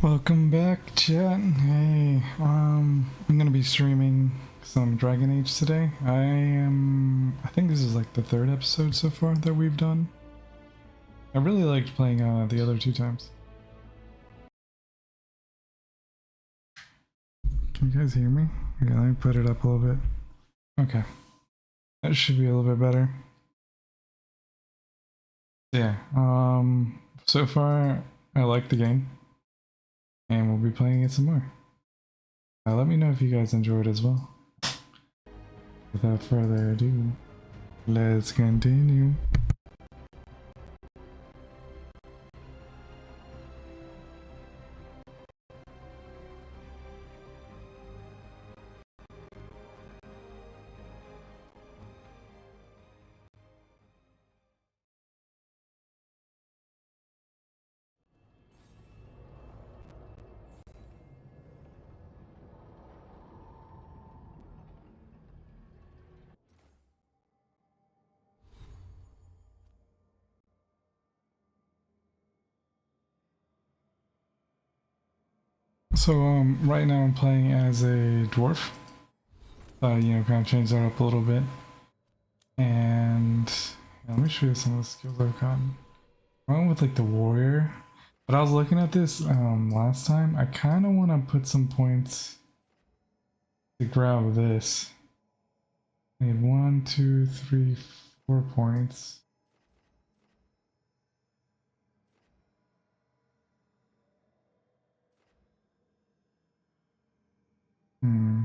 Welcome back, chat. Hey, I'm gonna be streaming some Dragon Age today. I think this is like the third episode so far that we've done. I really liked playing the other two times. Can you guys hear me? Okay, let me put it up a little bit. Okay, that should be a little bit better. Yeah, so far I like the game, and we'll be playing it some more. Let me know if you guys enjoy it as well. Without further ado, let's continue. So right now I'm playing as a dwarf. Kind of change that up a little bit. And let me show you some of the skills I've gotten. I went with like the warrior, but I was looking at this last time. I kind of want to put some points to grab this. I need 1, 2, 3, 4 points. Hmm.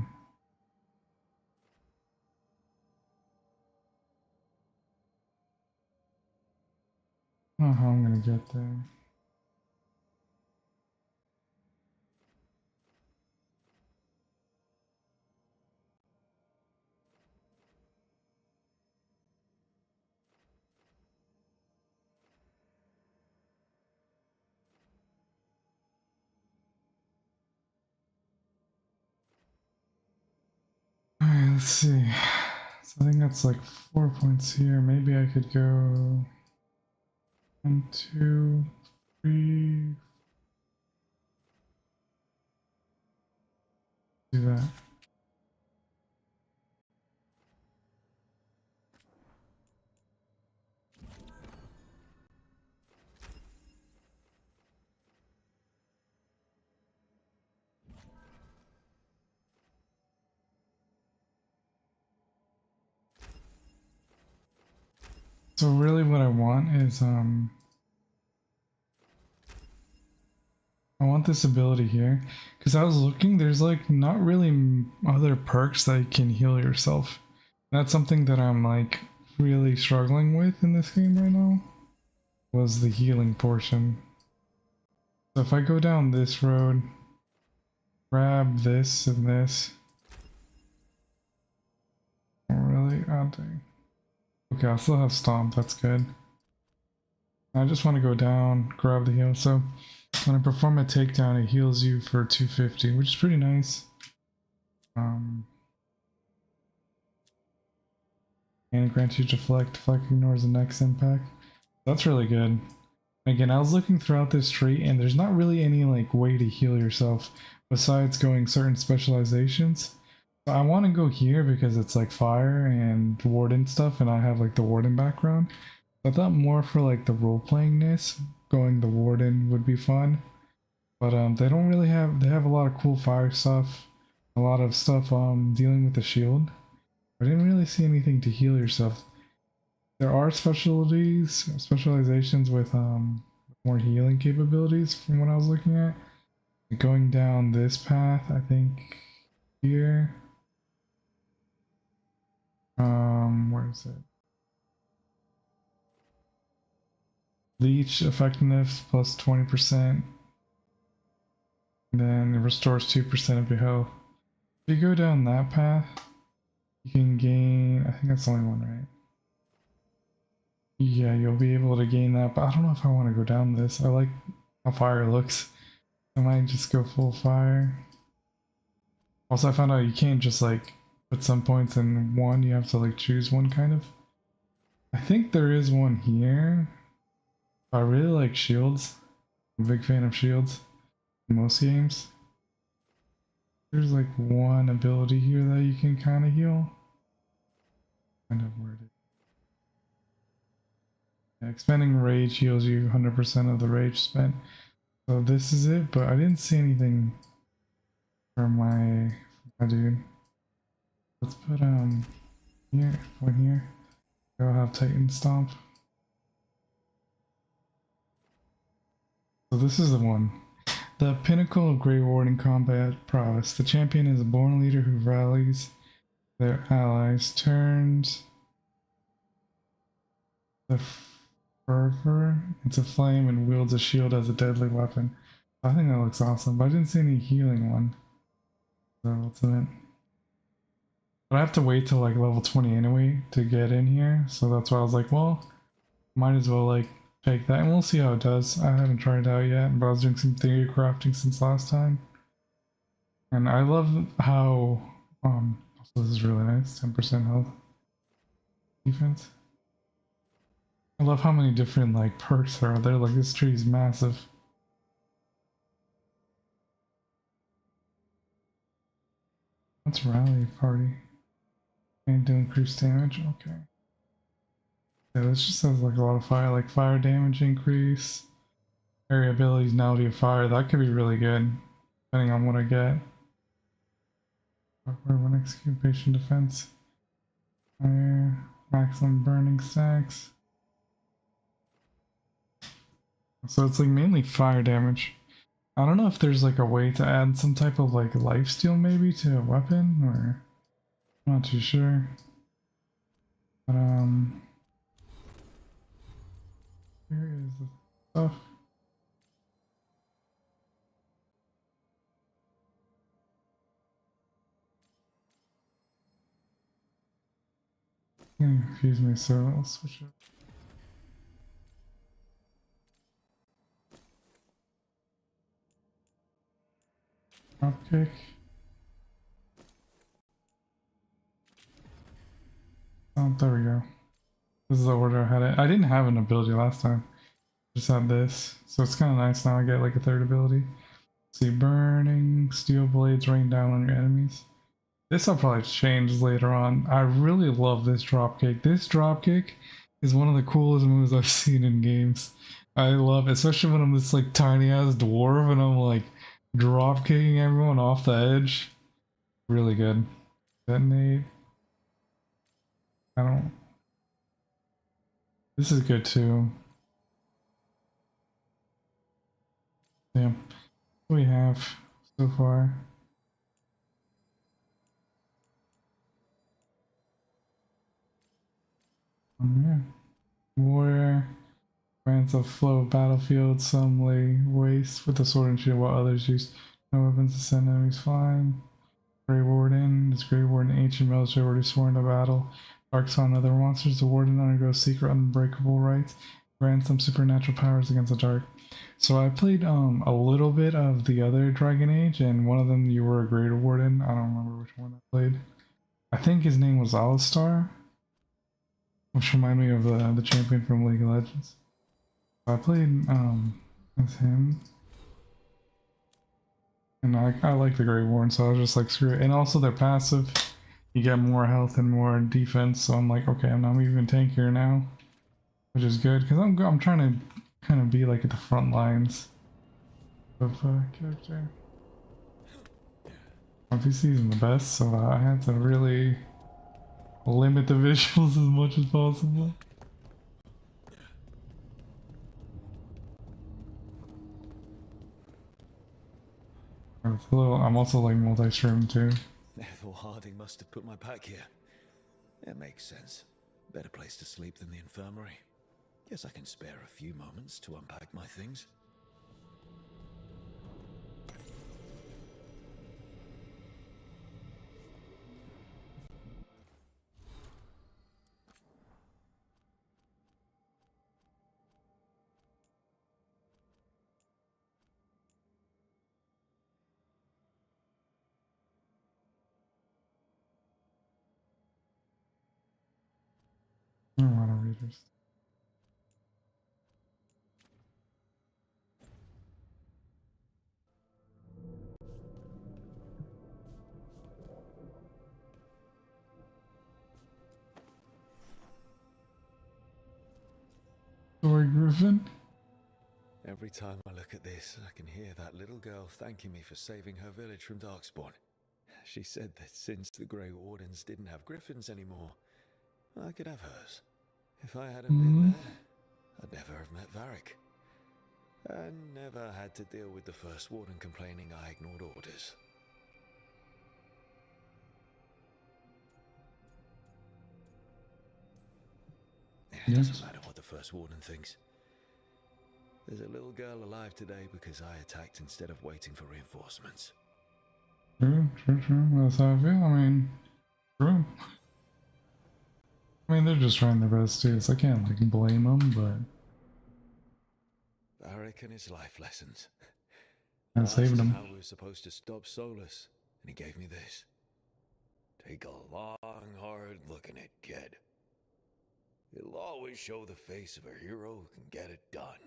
I don't know how I'm gonna get there. Alright, let's see. So I think that's like 4 points here. Maybe I could go 1, 2, 3. Do that. So really what I want is I want this ability here because I was looking, there's like not really other perks that you can heal yourself. That's something that I'm like really struggling with in this game right now, was the healing portion. So if I go down this road, grab this and this. Oh, really? Oh, dang. Okay, I still have stomp, that's good. I just want to go down, grab the heal. So when I perform a takedown, it heals you for 250, which is pretty nice. And it grants you deflect. Deflect ignores the next impact. That's really good. Again, I was looking throughout this tree, and there's not really any like way to heal yourself besides going certain specializations. So I want to go here because it's like fire and warden stuff, and I have like the warden background. I thought more for like the role-playingness, going the warden would be fun. But they don't really have, they have a lot of cool fire stuff, a lot of stuff dealing with the shield. I didn't really see anything to heal yourself. There are specializations with more healing capabilities from what I was looking at. Going down this path, I think here. Where is it? Leech effectiveness plus 20%. And then it restores 2% of your health. If you go down that path, you can gain, I think that's the only one, right? Yeah, you'll be able to gain that, but I don't know if I want to go down this. I like how fire looks. I might just go full fire. Also, I found out you can't just like put some points in one, you have to like choose one kind of. I think there is one here. I really like shields. I'm a big fan of shields. most games. There's like one ability here that you can kind of heal. Kind of worded. Yeah, expending rage heals you 100% of the rage spent. So this is it, but I didn't see anything for my dude. Let's put here, one here. I'll have Titan Stomp. So this is the one. The pinnacle of Grey Warden combat prowess. The champion is a born leader who rallies their allies, turns the fervor into flame, and wields a shield as a deadly weapon. I think that looks awesome, but I didn't see any healing one. So what's in it? But I have to wait till like level 20 anyway to get in here, so that's why I was like, well, might as well like take that, and we'll see how it does. I haven't tried it out yet, but I was doing some theory crafting since last time. And I love how, also this is really nice, 10% health defense. I love how many different like perks are there, like this tree is massive. Let's rally party. And to increase damage, okay. Yeah, this just has like a lot of fire, like fire damage increase. Area abilities now to fire, that could be really good, depending on what I get. One excavation defense. Fire, maximum burning stacks. So it's like mainly fire damage. I don't know if there's like a way to add some type of like lifesteal maybe to a weapon, or I'm not too sure. But here is the stuff. It's gonna confuse me, so I'll switch it. Dropkick. Oh, there we go. This is the order I had it. I didn't have an ability last time. Just had this. So it's kind of nice now I get like a third ability. See, burning steel blades rain down on your enemies. This I'll probably change later on. I really love this dropkick. This dropkick is one of the coolest moves I've seen in games. I love it, especially when I'm this like tiny ass dwarf and I'm like drop kicking everyone off the edge. Really good. Detonate. I don't. This is good too. Yeah. What we have so far. Yeah. Warrior. Grants a flow of battlefield. Some lay waste with the sword and shield while others use no weapons to send enemies flying. Grey Warden. This Grey Warden, ancient military already sworn to battle. Darks on other monsters. The Warden undergoes secret unbreakable rights. Grants some supernatural powers against the dark. So I played a little bit of the other Dragon Age, and one of them you were a Greater Warden. I don't remember which one I played. I think his name was Alistar, which reminded me of the champion from League of Legends. I played as him, and I like the Grey Warden, so I was just like screw it. And also their passive, you get more health and more defense. So I'm like, okay, I'm not even tankier now, which is good because I'm trying to kind of be like at the front lines of character. My PC isn't the best, so I had to really limit the visuals as much as possible. It's a little, I'm also like multi-stream too. Ethel Harding must have put my pack here. It makes sense. Better place to sleep than the infirmary. Guess I can spare a few moments to unpack my things. I don't want to read this. Griffin? Every time I look at this, I can hear that little girl thanking me for saving her village from Darkspawn. She said that since the Grey Wardens didn't have griffins anymore, I could have hers. If I hadn't been there, I'd never have met Varric. And never had to deal with the First Warden complaining I ignored orders. It doesn't matter what the First Warden thinks. There's a little girl alive today because I attacked instead of waiting for reinforcements. True. That's how I feel. I mean, true. I mean, they're just trying their best too, so I can't like blame them, but Varric and his life lessons. I saved him. How we were supposed to stop Solus, and he gave me this. Take a long, hard look at it, kid. It'll always show the face of a hero who can get it done.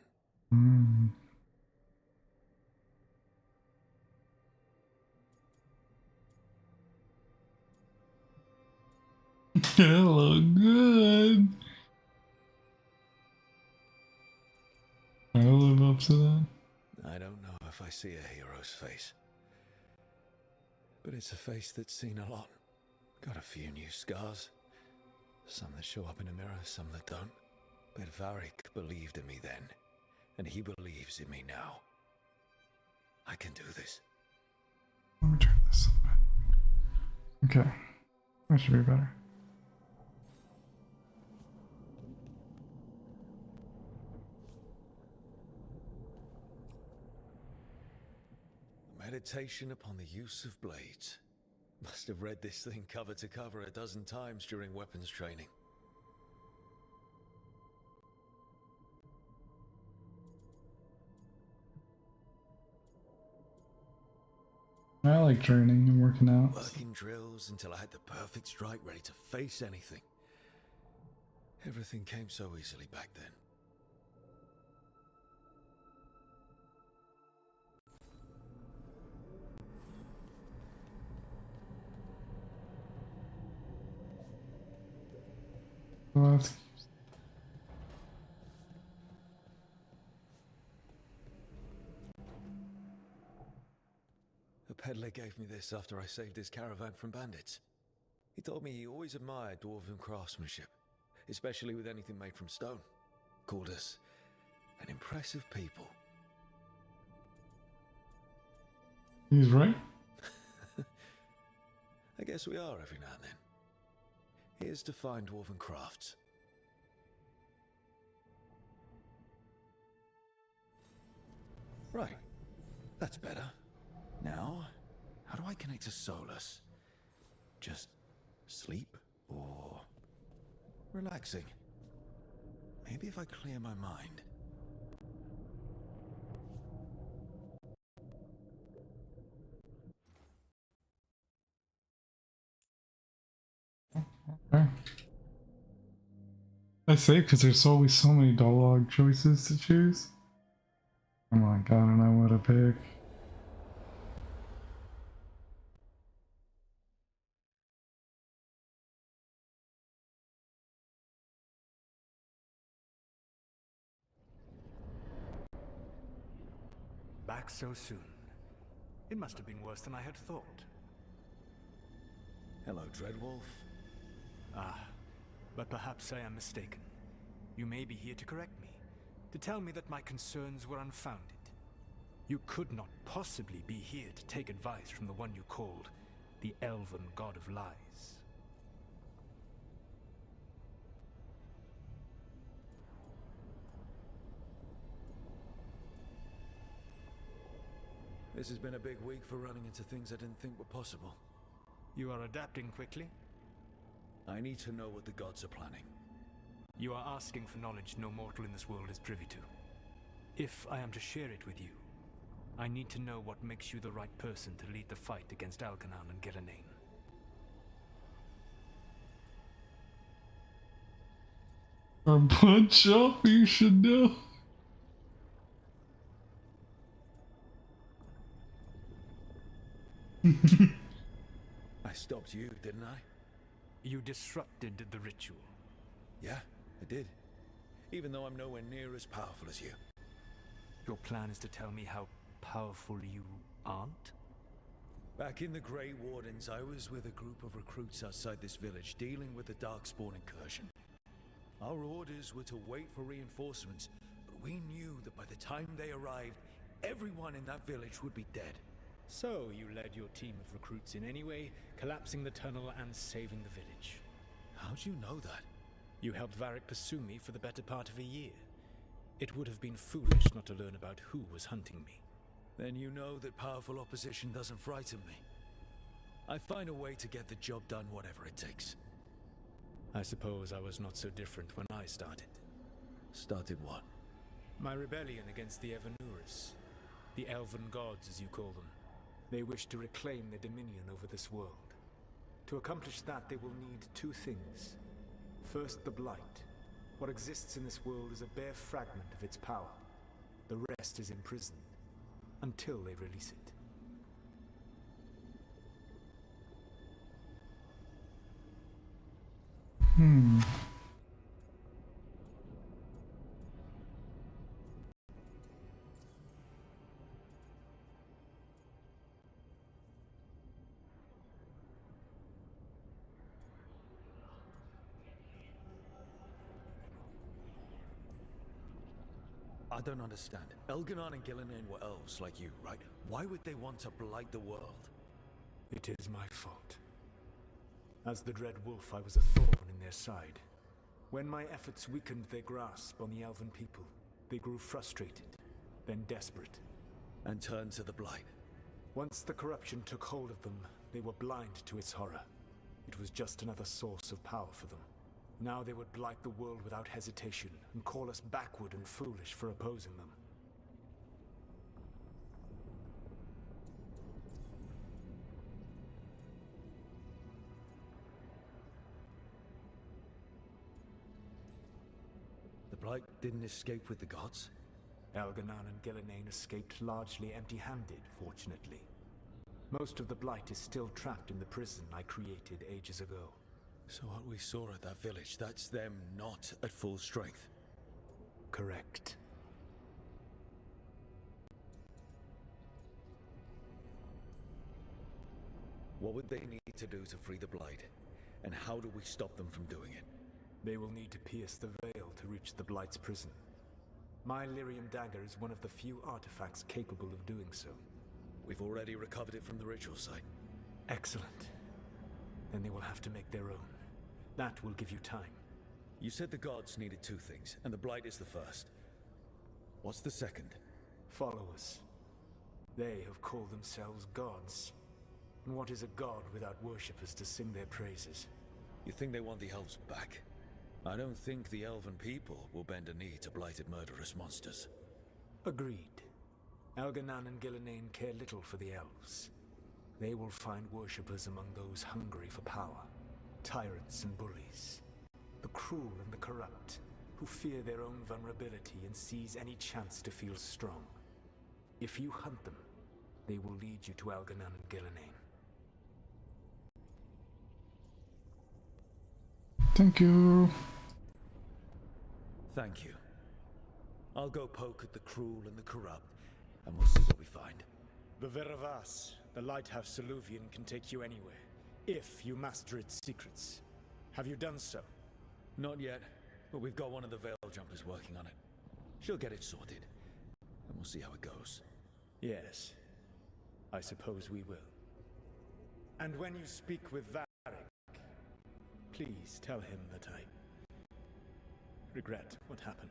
It look good. I live up to that. I don't know if I see a hero's face, but it's a face that's seen a lot. Got a few new scars. Some that show up in a mirror, some that don't. But Varric believed in me then, and he believes in me now. I can do this. Let me turn this a bit. Okay. That should be better. Meditation upon the use of blades. Must have read this thing cover to cover a dozen times during weapons training. I like training and working out. Working drills until I had the perfect strike ready to face anything. Everything came so easily back then. Well, that's... A peddler gave me this after I saved his caravan from bandits. He told me he always admired dwarven craftsmanship, especially with anything made from stone. Called us an impressive people. He's right. I guess we are every now and then. Here's to fine dwarven crafts. Right. That's better. Now, how do I connect to Solus? Just sleep or relaxing? Maybe if I clear my mind. Okay. I say because there's always so many dialogue choices to choose. I'm like, I don't know what to pick. Back so soon. It must have been worse than I had thought. Hello, Dreadwolf. Ah, but perhaps I am mistaken. You may be here to correct me, to tell me that my concerns were unfounded. You could not possibly be here to take advice from the one you called the Elven God of Lies. This has been a big week for running into things I didn't think were possible. You are adapting quickly? I need to know what the gods are planning. You are asking for knowledge no mortal in this world is privy to. If I am to share it with you, I need to know what makes you the right person to lead the fight against Alkanan and Geranean. A bunch of you should know. I stopped you, didn't I? You disrupted the ritual. Yeah, I did. even though I'm nowhere near as powerful as you. Your plan is to tell me how powerful you aren't? Back in the Grey Wardens, I was with a group of recruits outside this village dealing with the Darkspawn incursion. Our orders were to wait for reinforcements, but we knew that by the time they arrived, everyone in that village would be dead. So you led your team of recruits in any way, collapsing the tunnel and saving the village. How'd you know that? You helped Varric pursue me for the better part of a year. It would have been foolish not to learn about who was hunting me. Then you know that powerful opposition doesn't frighten me. I find a way to get the job done, whatever it takes. I suppose I was not so different when I started. Started what? My rebellion against the Evanuris. The Elven Gods, as you call them. They wish to reclaim their dominion over this world. To accomplish that, they will need two things. First, the Blight. What exists in this world is a bare fragment of its power. The rest is imprisoned, until they release it. I don't understand. Elganon and Gillinan were elves like you, right? Why would they want to blight the world? It is my fault. As the Dread Wolf, I was a thorn in their side. When my efforts weakened their grasp on the Elven people, they grew frustrated, then desperate. And turned to the Blight. Once the corruption took hold of them, they were blind to its horror. It was just another source of power for them. Now they would blight the world without hesitation, and call us backward and foolish for opposing them. The Blight didn't escape with the gods? Elganon and Gillinan escaped largely empty-handed, fortunately. Most of the Blight is still trapped in the prison I created ages ago. So what we saw at that village, that's them not at full strength? Correct. What would they need to do to free the Blight? And how do we stop them from doing it? They will need to pierce the veil to reach the Blight's prison. My Lyrium dagger is one of the few artifacts capable of doing so. We've already recovered it from the ritual site. Excellent. Then they will have to make their own. That will give you time. You said the gods needed two things, and the Blight is the first. What's the second? Followers. They have called themselves gods. And what is a god without worshippers to sing their praises? You think they want the elves back? I don't think the elven people will bend a knee to blighted murderous monsters. Agreed. Elganon and Gillinan care little for the elves. They will find worshippers among those hungry for power. Tyrants and bullies. The cruel and the corrupt, who fear their own vulnerability and seize any chance to feel strong. If you hunt them, they will lead you to Elganon and Gillinan. Thank you. Thank you. I'll go poke at the cruel and the corrupt, and we'll see what we find. The Veravas, the lighthouse Soluvian, can take you anywhere, if you master its secrets. Have you done so? Not yet, but we've got one of the Veil Jumpers working on it. She'll get it sorted, and we'll see how it goes. Yes, I suppose we will. And when you speak with Varric, please tell him that I regret what happened.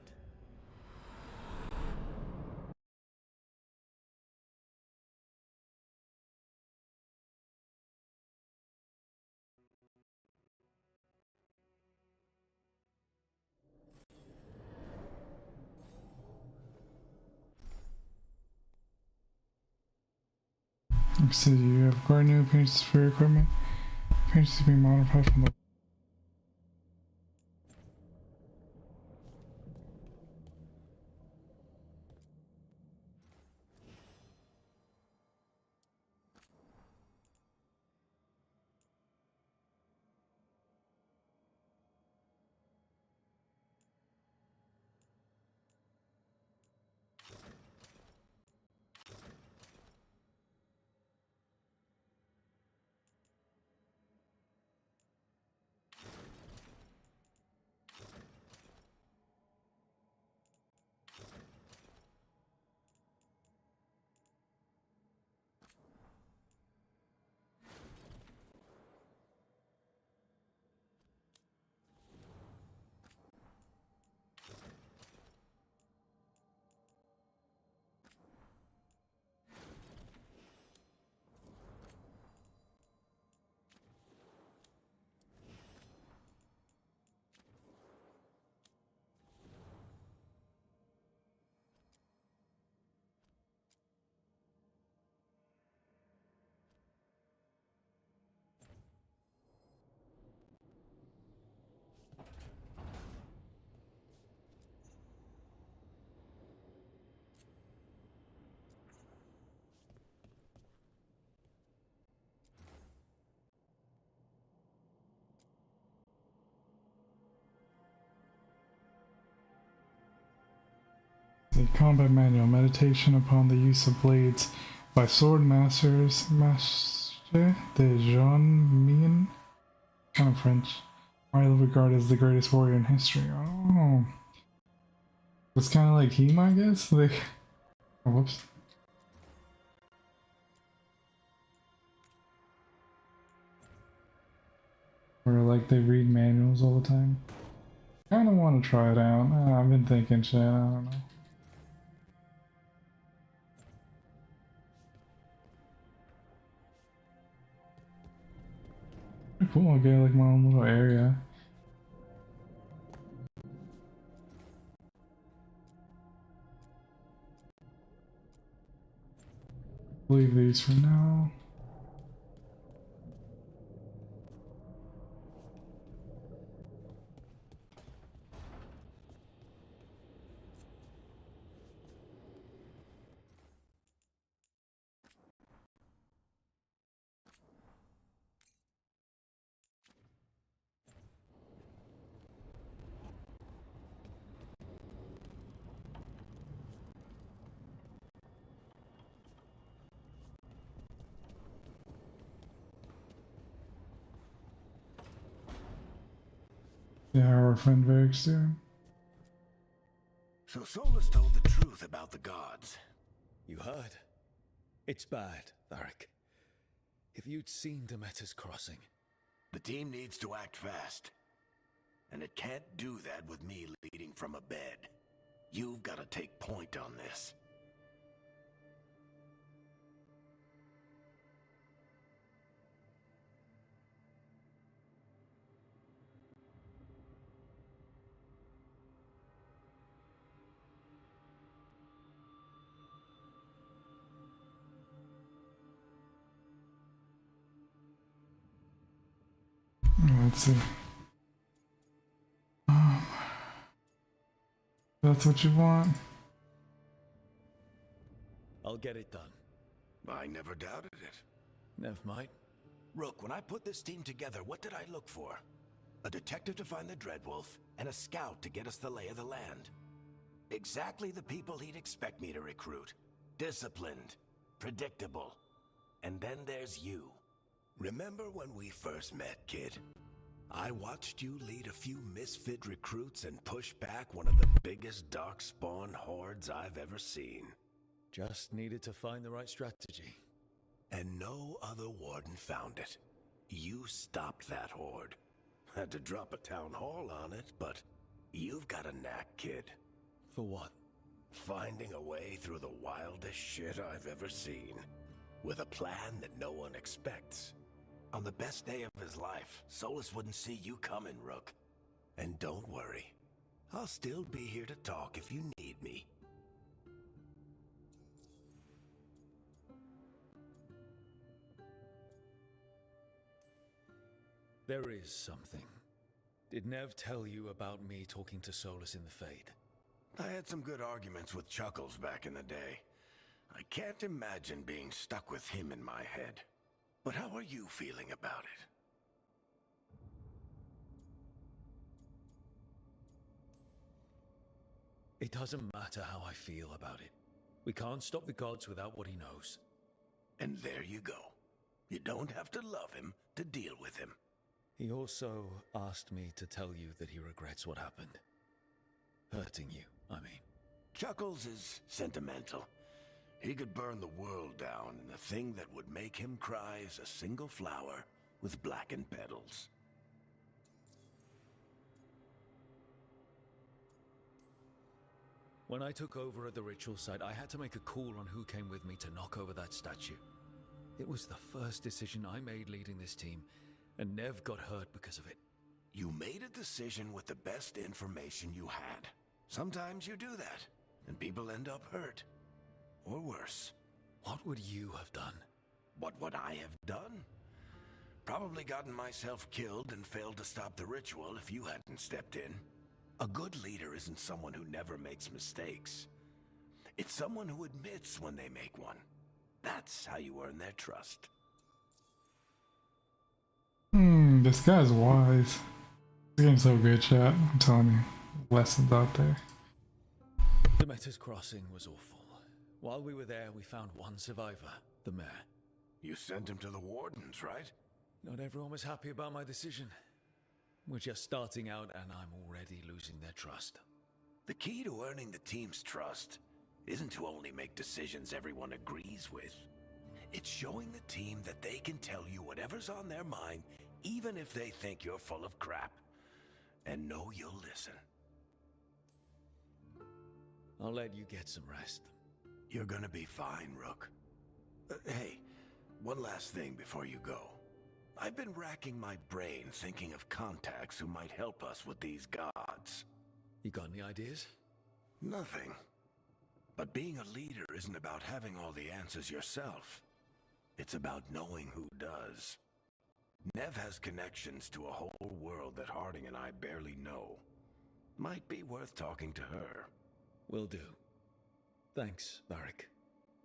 So you have acquired new appearances for your equipment. Appearances being modified from the The combat manual, meditation upon the use of blades by sword masters, Master de Jean Mien, kind of French, widely regarded as the greatest warrior in history. Oh, it's kind of like him, I guess. Like, oh, whoops. Or like they read manuals all the time. Kind of want to try it out. I've been thinking shit. I don't know. Cool, I'll get like my own little area. Leave these for now. Yeah, our friend Varric's doing. So Solus told the truth about the gods. You heard? It's bad, Varric. If you'd seen Demeter's crossing. The team needs to act fast. And it can't do that with me leading from a bed. You've got to take point on this. Let's see. That's what you want. I'll get it done. I never doubted it. Never mind. Rook, when I put this team together, what did I look for? A detective to find the Dreadwolf, and a scout to get us the lay of the land. Exactly the people he'd expect me to recruit. Disciplined, predictable. And then there's you. Remember when we first met, kid? I watched you lead a few misfit recruits and push back one of the biggest darkspawn hordes I've ever seen. Just needed to find the right strategy. And no other warden found it. You stopped that horde. Had to drop a town hall on it, but you've got a knack, kid. For what? Finding a way through the wildest shit I've ever seen. With a plan that no one expects. On the best day of his life, Solus wouldn't see you coming, Rook. And don't worry. I'll still be here to talk if you need me. There is something. Did Nev tell you about me talking to Solus in the Fade? I had some good arguments with Chuckles back in the day. I can't imagine being stuck with him in my head. But how are you feeling about it? It doesn't matter how I feel about it. We can't stop the gods without what he knows. And there you go. You don't have to love him to deal with him. He also asked me to tell you that he regrets what happened. Hurting you, I mean. Chuckles is sentimental. He could burn the world down, and the thing that would make him cry is a single flower with blackened petals. When I took over at the ritual site, I had to make a call on who came with me to knock over that statue. It was the first decision I made leading this team, and Nev got hurt because of it. You made a decision with the best information you had. Sometimes you do that, and people end up hurt. Or worse. What would you have done? What would I have done? Probably gotten myself killed and failed to stop the ritual if you hadn't stepped in. A good leader isn't someone who never makes mistakes. It's someone who admits when they make one. That's how you earn their trust. This guy's wise. This game's so good, chat. I'm telling you. Lessons out there. Demeter's Crossing was awful. While we were there, we found one survivor, the mayor. You sent him to the wardens, right? Not everyone was happy about my decision. We're just starting out and I'm already losing their trust. The key to earning the team's trust isn't to only make decisions everyone agrees with. It's showing the team that they can tell you whatever's on their mind, even if they think you're full of crap. And know you'll listen. I'll let you get some rest. You're gonna be fine, Rook. Hey, one last thing before you go. I've been racking my brain thinking of contacts who might help us with these gods. You got any ideas? Nothing. But being a leader isn't about having all the answers yourself. It's about knowing who does. Nev has connections to a whole world that Harding and I barely know. Might be worth talking to her. Will do. Thanks, Varric.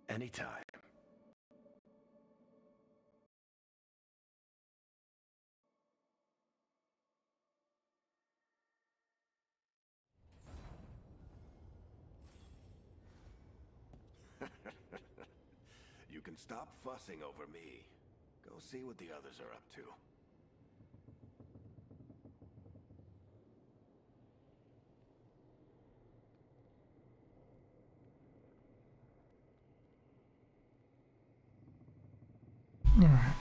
Anytime. You can stop fussing over me. Go see what the others are up to. Alright.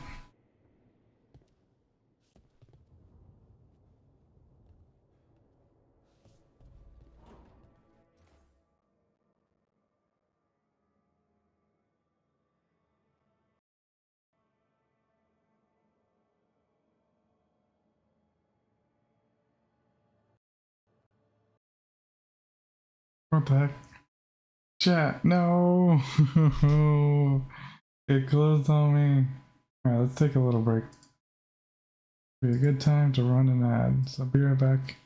What the heck? Chat, no! It closed on me. Alright, let's take a little break. Be a good time to run an ad, so be right back.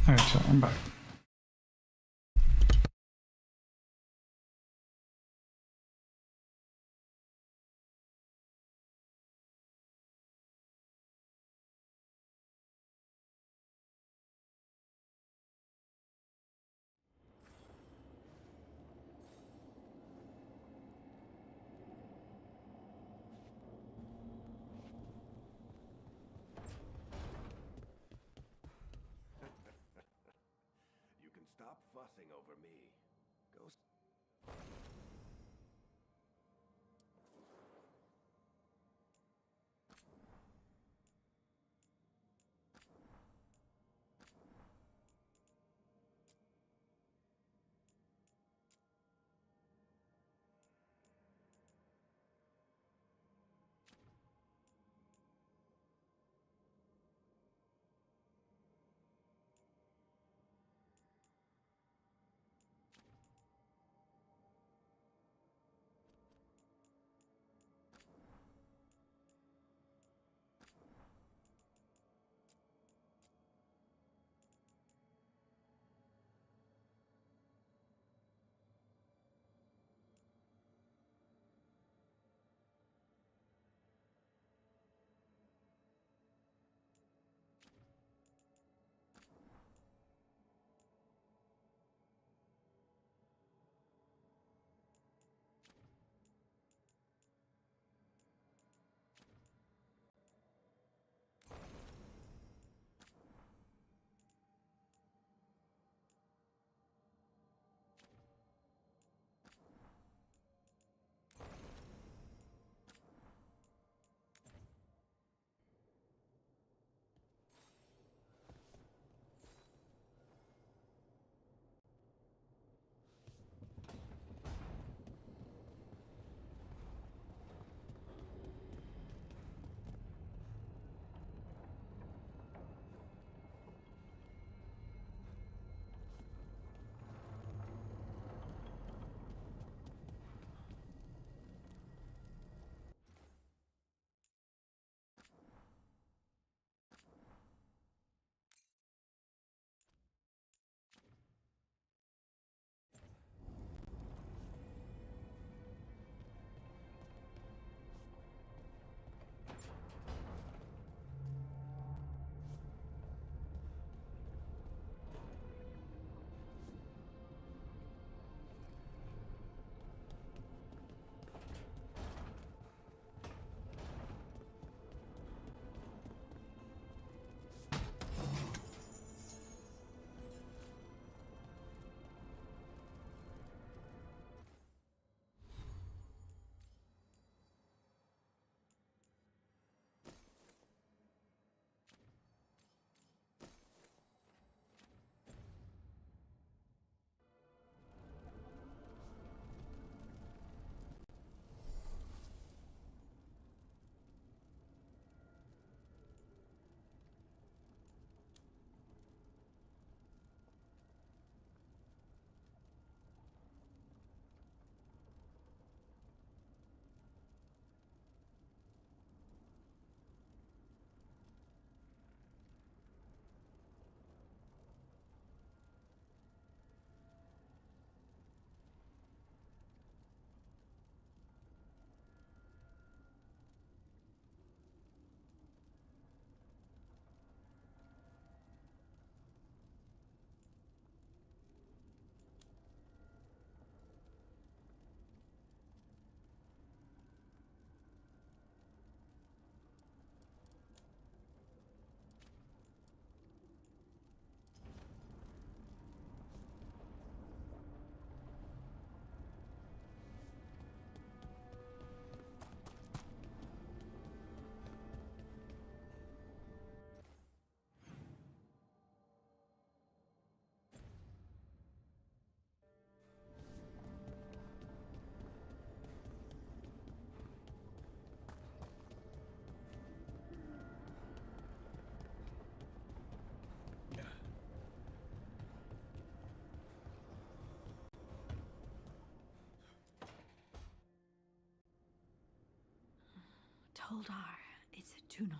Alright, chat, I'm back. You can stop fussing over me. Go. Toldar, it's a tunnel.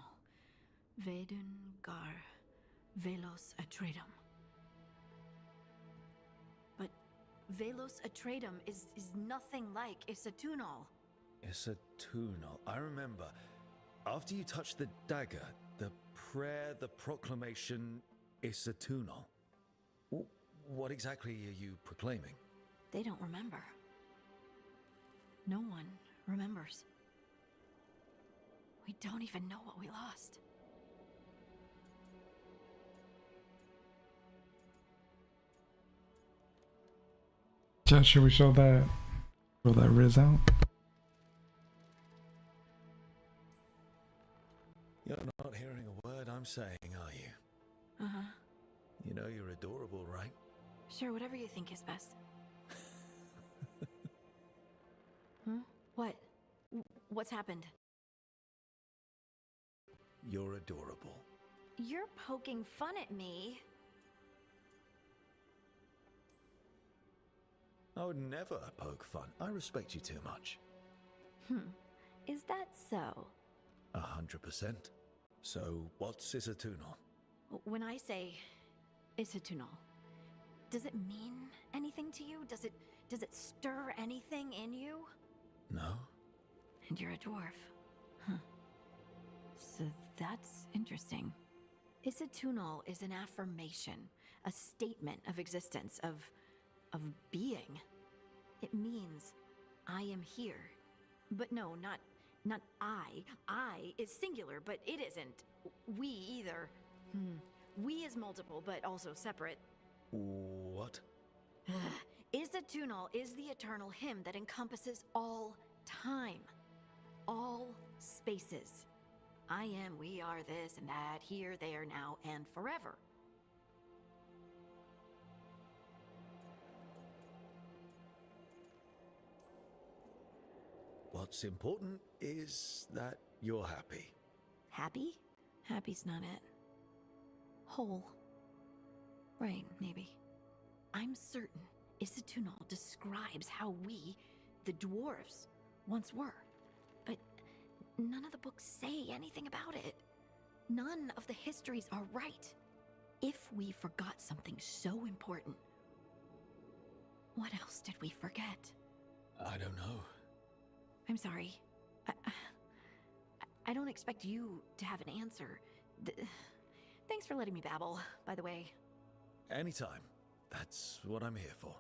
Vedun gar velos atredum. Velos Atreitum is nothing like Isatunal. Isatunal. I remember. After you touched the dagger, the prayer, the proclamation, Isatunal. What exactly are you proclaiming? They don't remember. No one remembers. We don't even know what we lost. Yeah, should we show that Riz out? You're not hearing a word I'm saying, are you? Uh-huh. You know you're adorable, right? Sure, whatever you think is best. What? What's happened? You're adorable. You're poking fun at me. I would never poke fun. I respect you too much. Is that so? 100%. So, what's Isatunal? When I say Isatunal, does it mean anything to you? Does it stir anything in you? No? And you're a dwarf. Huh. So that's interesting. Isatunal is an affirmation, a statement of existence, of being. It means I am here. But no, not I. I is singular, but it isn't. We either. We is multiple, but also separate. What? Isatunal is the eternal hymn that encompasses all time. All spaces. I am, we are, this and that, here, there, now, and forever. What's important is that you're happy. Happy? Happy's not it. Whole. Right, maybe. I'm certain Isatunal describes how we, the dwarves, once were. But none of the books say anything about it. None of the histories are right. If we forgot something so important, what else did we forget? I don't know. I'm sorry. I don't expect you to have an answer. Thanks for letting me babble, by the way. Anytime. That's what I'm here for.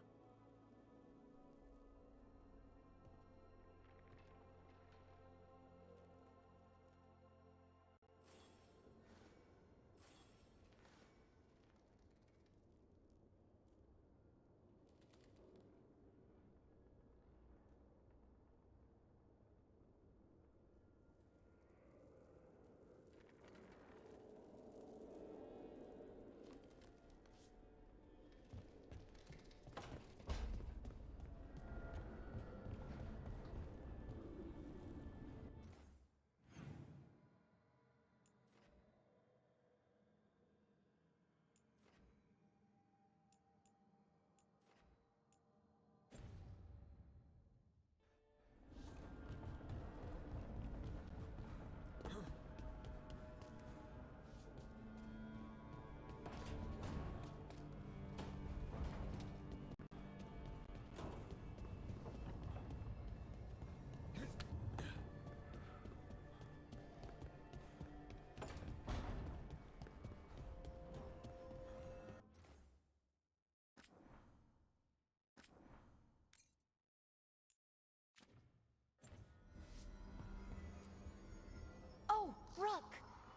Oh, Rook!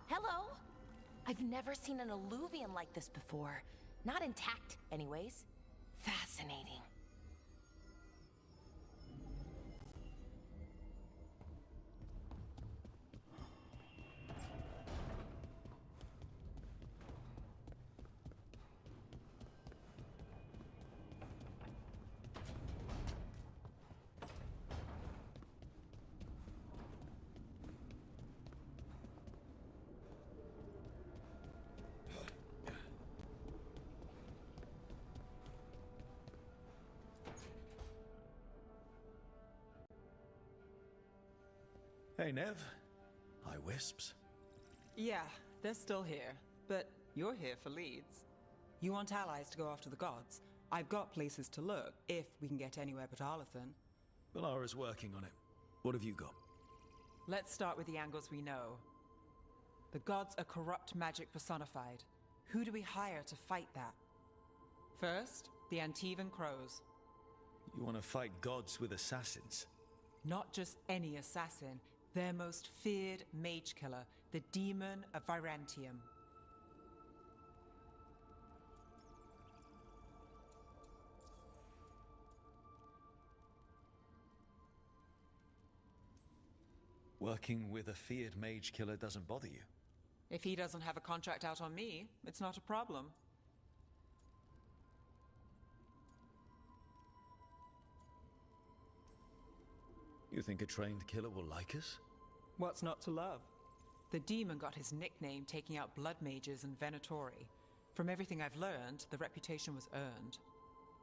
Hello? I've never seen an alluvium like this before. Not intact, anyways. Fascinating. Hey, Nev. Hi, Wisps. Yeah, they're still here, but you're here for leads. You want allies to go after the gods. I've got places to look, if we can get anywhere but Arlathan. Valara's working on it. What have you got? Let's start with the angles we know. The gods are corrupt magic personified. Who do we hire to fight that? First, the Antivan Crows. You want to fight gods with assassins? Not just any assassin, their most feared mage killer, the Demon of Virantium. Working with a feared mage killer doesn't bother you? If he doesn't have a contract out on me, it's not a problem. You think a trained killer will like us? What's not to love? The demon got his nickname taking out blood mages and Venatori. From everything I've learned, the reputation was earned.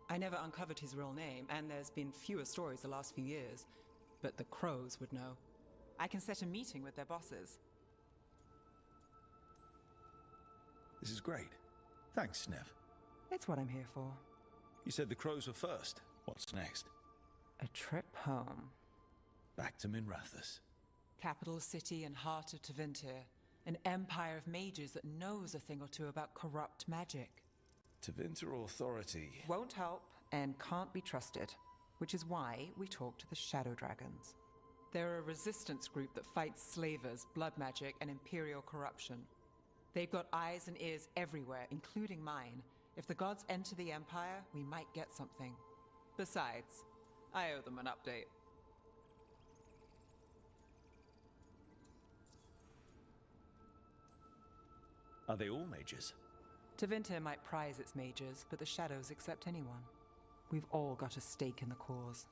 I never uncovered his real name, and there's been fewer stories the last few years, but the Crows would know. I can set a meeting with their bosses. This is great. Thanks, Snev. It's what I'm here for. You said the Crows were first. What's next? A trip home. Back to Minrathous. Capital city and heart of Tevinter. An empire of mages that knows a thing or two about corrupt magic. Tevinter Authority. Won't help and can't be trusted, which is why we talk to the Shadow Dragons. They're a resistance group that fights slavers, blood magic, and imperial corruption. They've got eyes and ears everywhere, including mine. If the gods enter the Empire, we might get something. Besides, I owe them an update. Are they all mages? Tevinter might prize its mages, but the Shadows accept anyone. We've all got a stake in the cause.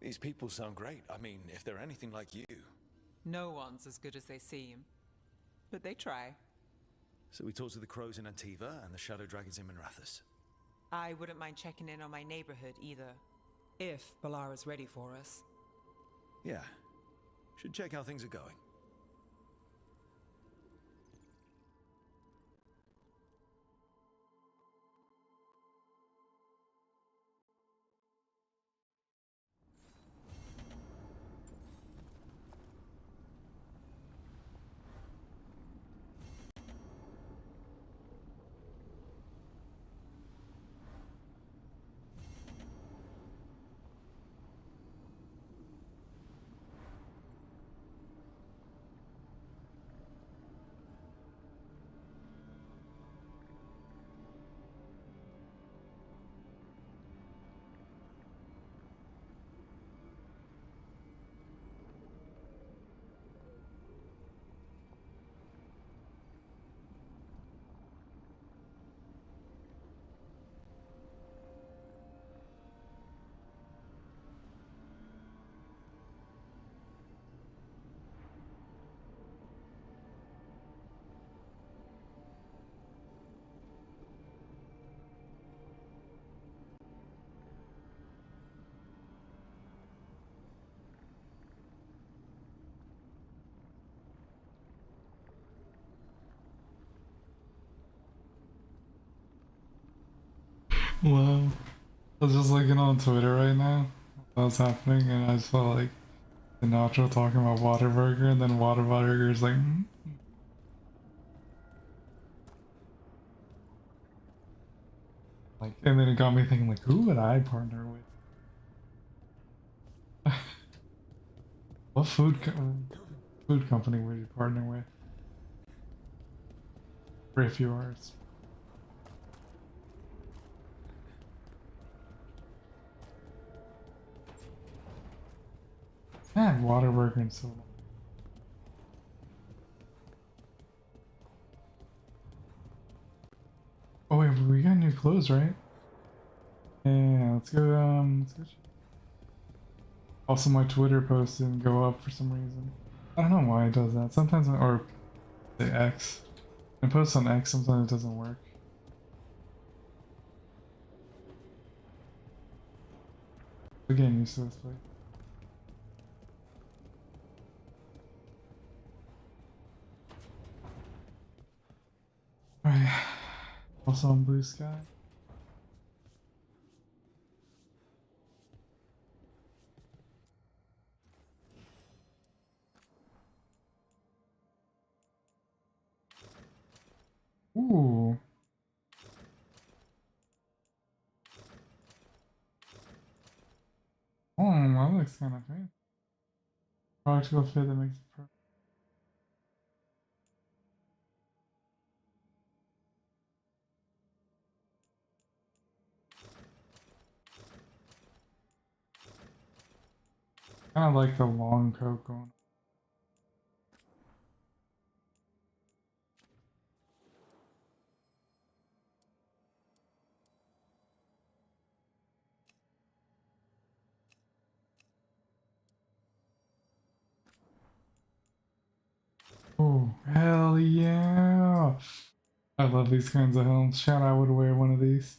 These people sound great. I mean, if they're anything like you. No one's as good as they seem. But they try. So we talk to the Crows in Antiva and the Shadow Dragons in Minrathous. I wouldn't mind checking in on my neighborhood either. If Balara's ready for us. Yeah. Should check how things are going. Wow. I was just looking on Twitter right now. What's happening? And I saw like the Nacho talking about Waterburger, and then Waterburger's like, "Hmm?" Like, and then it got me thinking, like, who would I partner with? What food company would you partner with? For if you are. Man, Waterburger and so long. Oh wait, we got new clothes, right? Yeah, let's go. Also, my Twitter post didn't go up for some reason. I don't know why it does that. Sometimes, or the X. I post on X, sometimes it doesn't work. We're getting used to this place. Alright. Also on Blue Sky. looks kind of fancy. Practical fit that makes it perfect. Kind of like the long coat going. Oh, hell yeah! I love these kinds of helms. Shout I would wear one of these.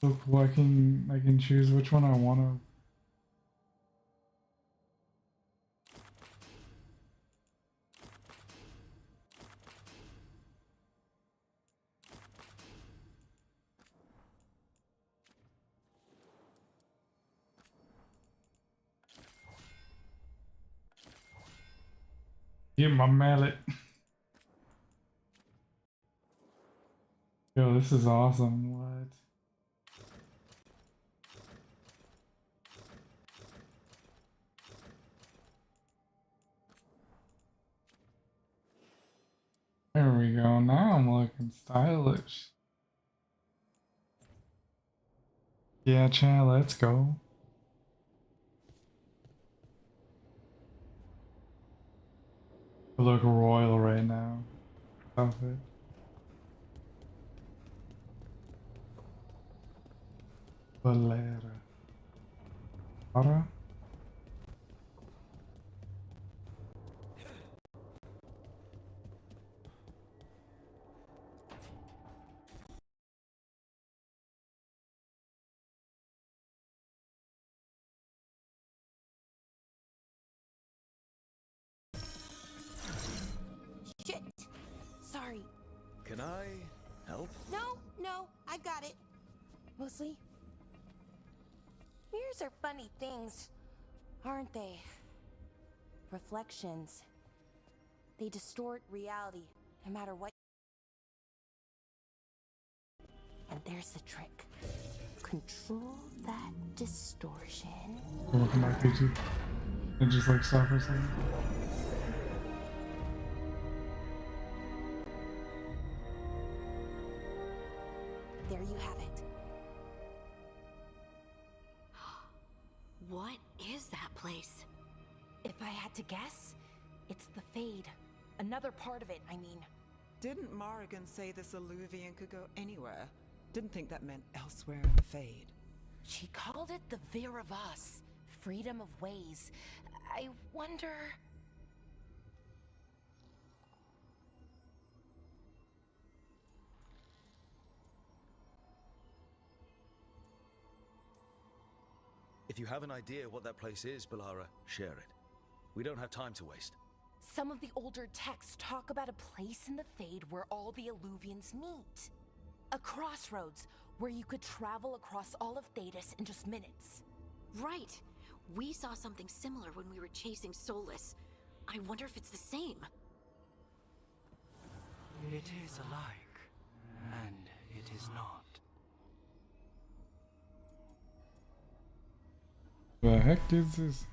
So cool, I can choose which one I want to. Get my mallet. Yo, this is awesome. What? There we go. Now I'm looking stylish. Yeah, chat, let's go. I look royal right now. Outfit. Valera. Ara? Shit! Sorry. Can I help? No, I've got it. Mostly. Mirrors are funny things, aren't they? Reflections. They distort reality, no matter what. And there's the trick. Control that distortion. Welcome back, YouTube. And just like stop for a second. There you have it. What is that place? If I had to guess, it's the Fade. Another part of it, I mean. Didn't Morrigan say this Illuvian could go anywhere? Didn't think that meant elsewhere in the Fade. She called it the Vir of Us. Freedom of ways. I wonder... If you have an idea what that place is, Balara, share it. We don't have time to waste. Some of the older texts talk about a place in the Fade where all the Illuvians meet. A crossroads where you could travel across all of Thedas in just minutes. Right. We saw something similar when we were chasing Solus. I wonder if it's the same. It is alike, and it is not. The heck is this?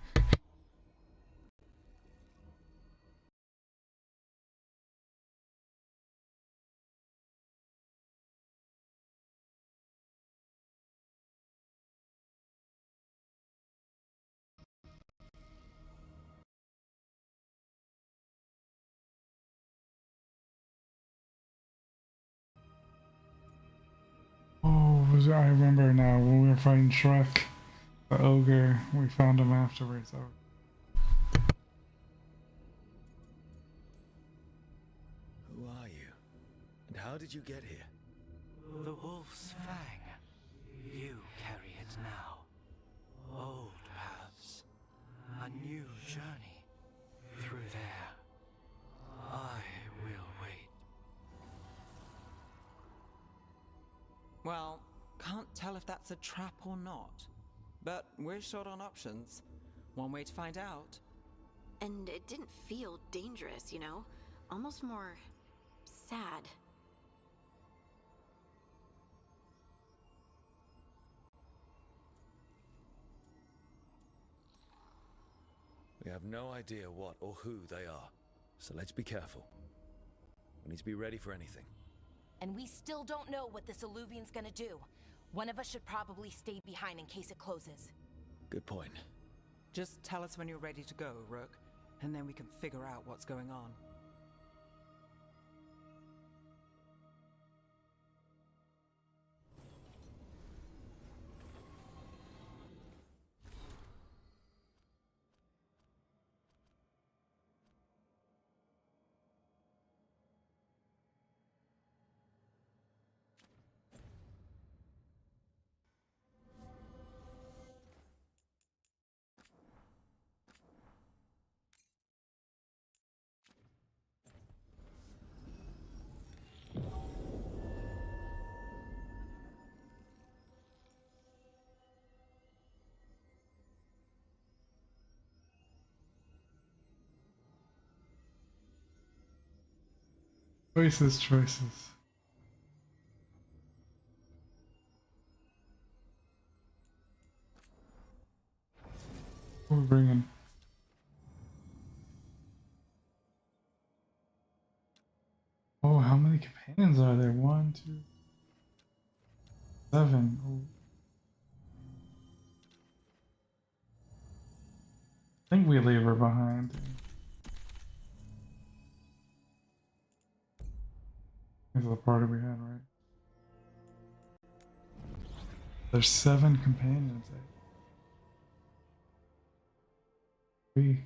Oh, I remember now when we were fighting Shrek, the ogre. We found him afterwards. Oh. Who are you? And how did you get here? The Wolf's Fang. You carry it now. Old paths. A new journey. Through there. I will wait. Well, can't tell if that's a trap or not. But we're short on options. One way to find out. And it didn't feel dangerous, you know? Almost more sad. We have no idea what or who they are, so let's be careful. We need to be ready for anything. And we still don't know what this alluvian's gonna do. One of us should probably stay behind in case it closes. Good point. Just tell us when you're ready to go, Rook, and then we can figure out what's going on. Choices. What are we bringing? Oh, how many companions are there? 1, 2, 7. Oh. I think we leave her behind. This is the party we had, right? There's 7 companions. 3.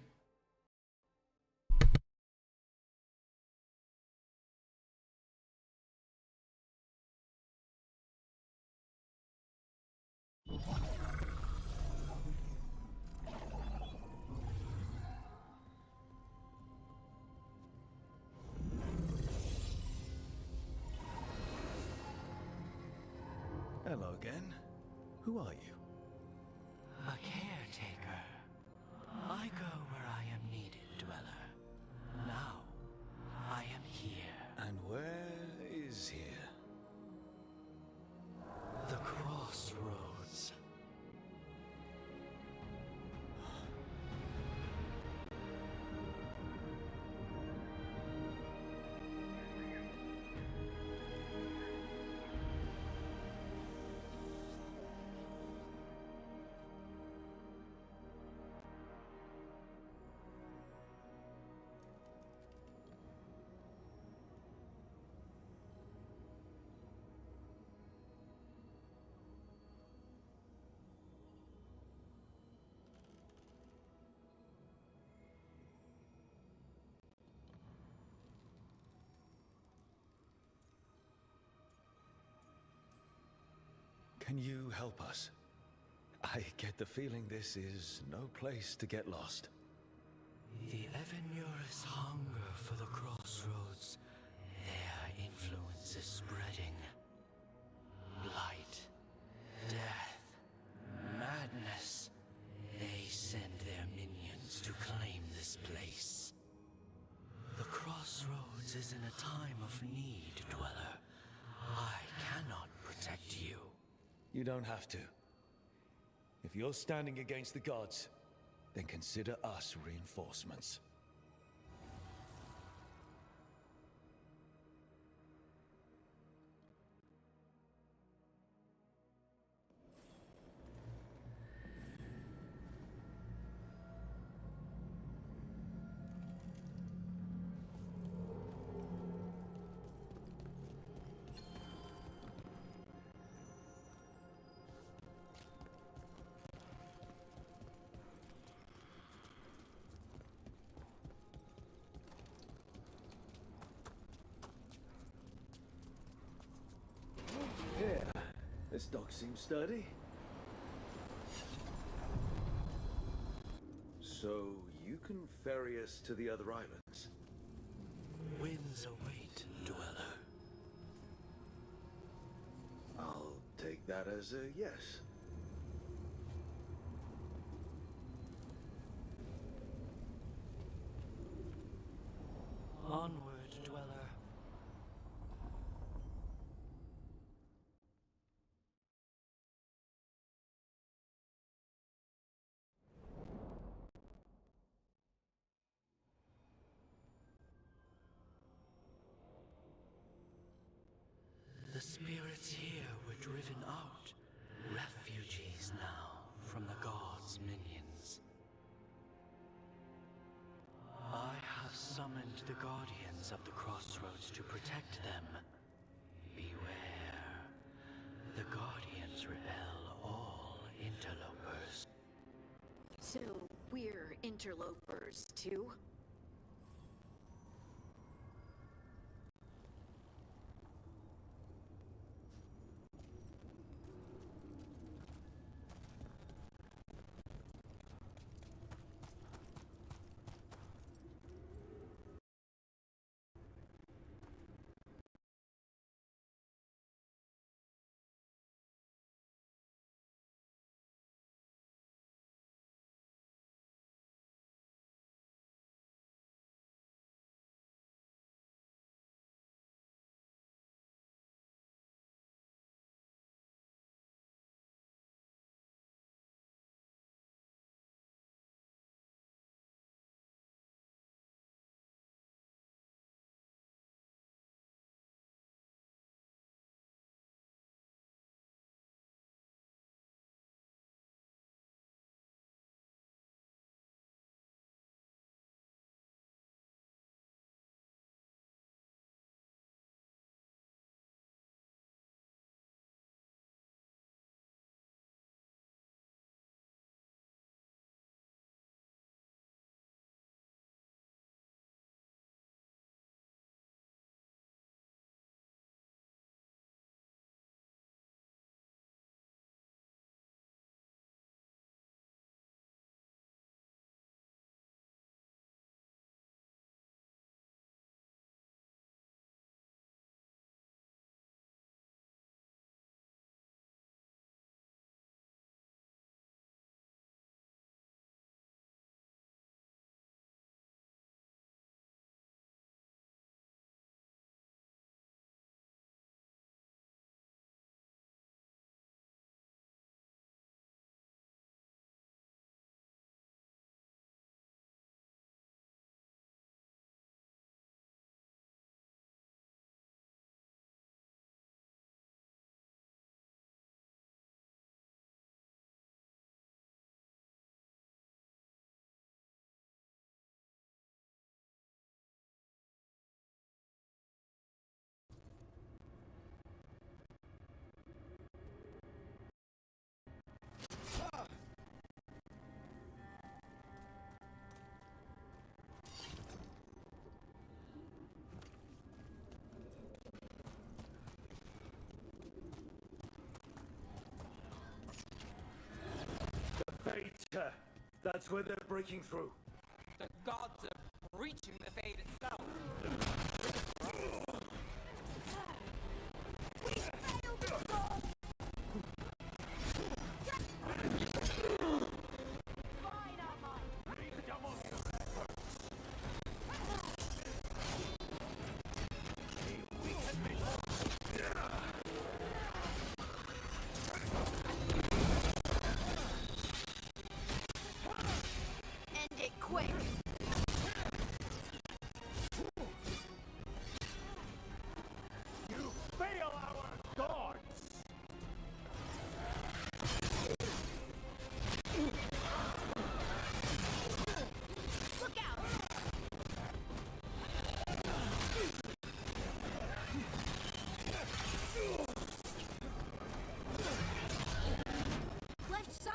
Hello again. Who are you? A caretaker. I go where I am needed, Dweller. Now, I am here. And where is here? The crossroads. Can you help us? I get the feeling this is no place to get lost. The Evenurus hunger for the crossroads. Their influence is spreading. Blight, death, madness. They send their minions to claim this place. The crossroads is in a time of need, Dweller. I cannot protect you. You don't have to. If you're standing against the gods, then consider us reinforcements. This dock seems sturdy. So, you can ferry us to the other islands? Winds await, Dweller. I'll take that as a yes. Onward, dweller. The spirits here were driven out, refugees now from the gods' minions. I have summoned the guardians of the crossroads to protect them. Beware. The guardians repel all interlopers. So, we're interlopers, too? Fate! That's where they're breaking through. The gods are breaching the fate itself. End it quick! You fail our gods! Look out! Left side!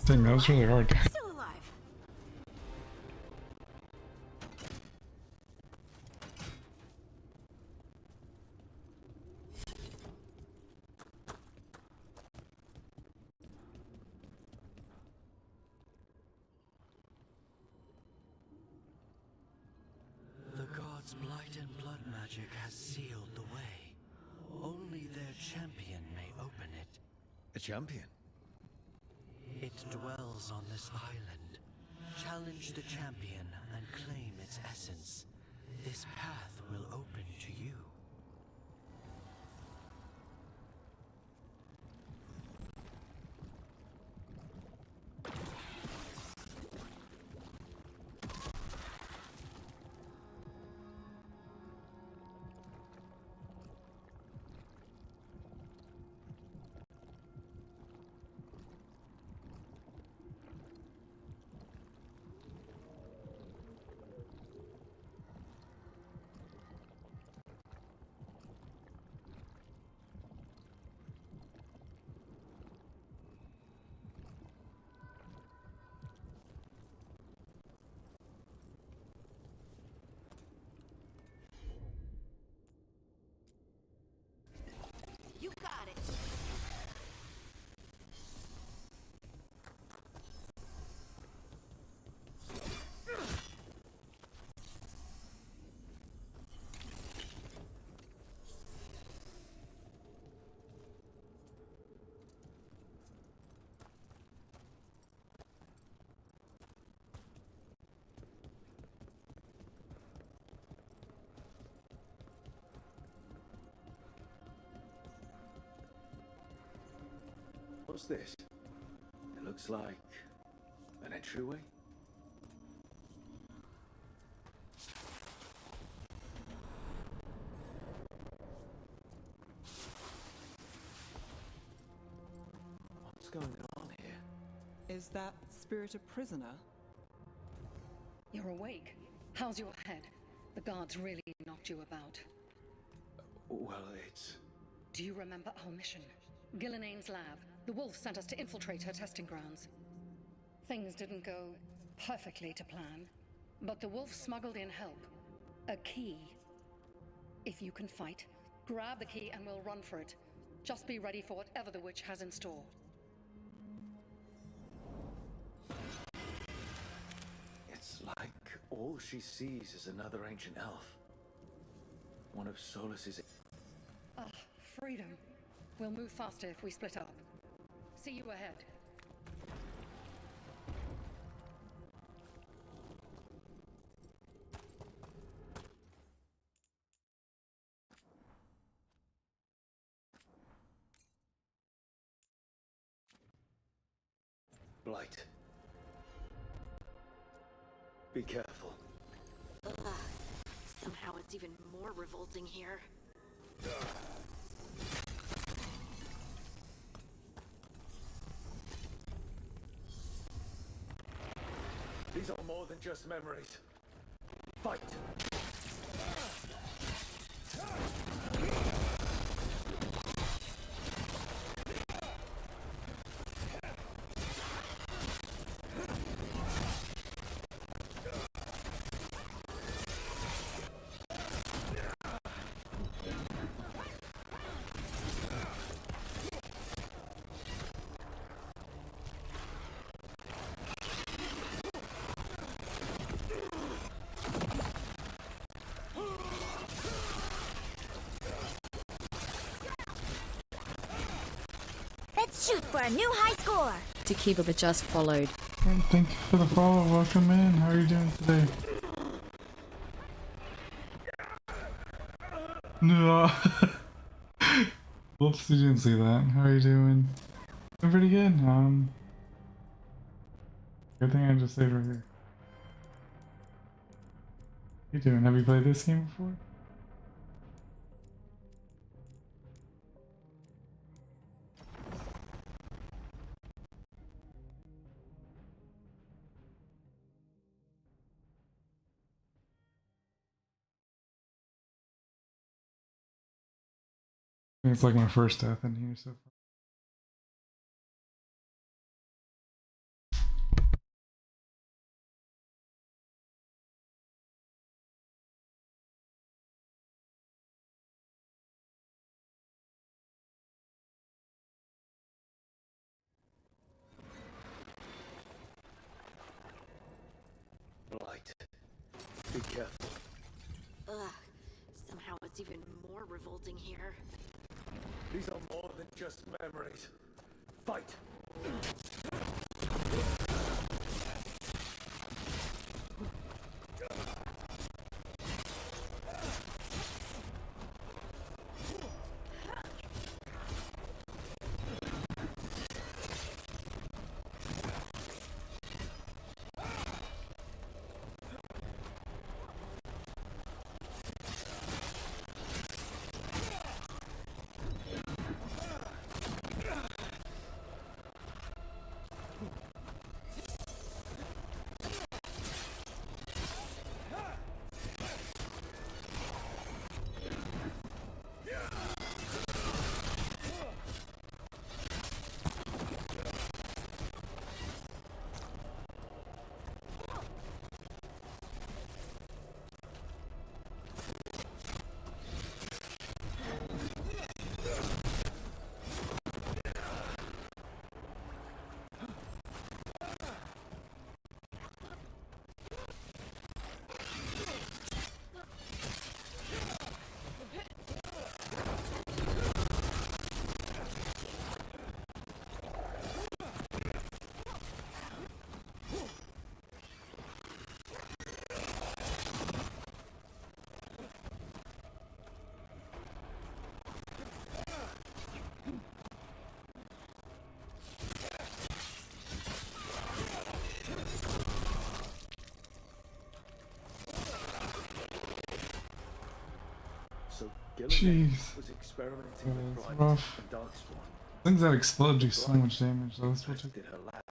Dang, that was really hard. Still alive. The gods' blight and blood magic has sealed the way. Only their champion may open it. A champion? It dwells on this island. Challenge the champion and claim its essence. This path will open to you. You got it. What's this? It looks like an entryway. What's going on here? Is that spirit a prisoner? You're awake. How's your head? The guards really knocked you about. Well, it's... Do you remember our mission? Gillinane's lab. The wolf sent us to infiltrate her testing grounds. Things didn't go perfectly to plan, but the wolf smuggled in help. A key. If you can fight, grab the key and we'll run for it. Just be ready for whatever the witch has in store. It's like all she sees is another ancient elf. One of Solus's... Ah, freedom. We'll move faster if we split up. See you ahead. Blight. Be careful. Ugh. Somehow it's even more revolting here. These are more than just memories. Fight! Let's shoot for a new high score! Tekiba just followed. And thank you for the follow. Welcome in. How are you doing today? No. Whoops, you didn't see that. How are you doing? I'm pretty good. Good thing I just stayed right here. How you doing? Have you played this game before? I think it's like my first death in here so far. careful. Ugh. Somehow it's even more revolting here. These are more than just memories. Fight! So Gilligan Jeez. was experimenting Yeah, with it's Bright rough. and Darkspawn. Things that explode do so much damage, so this will take. Tested her lab.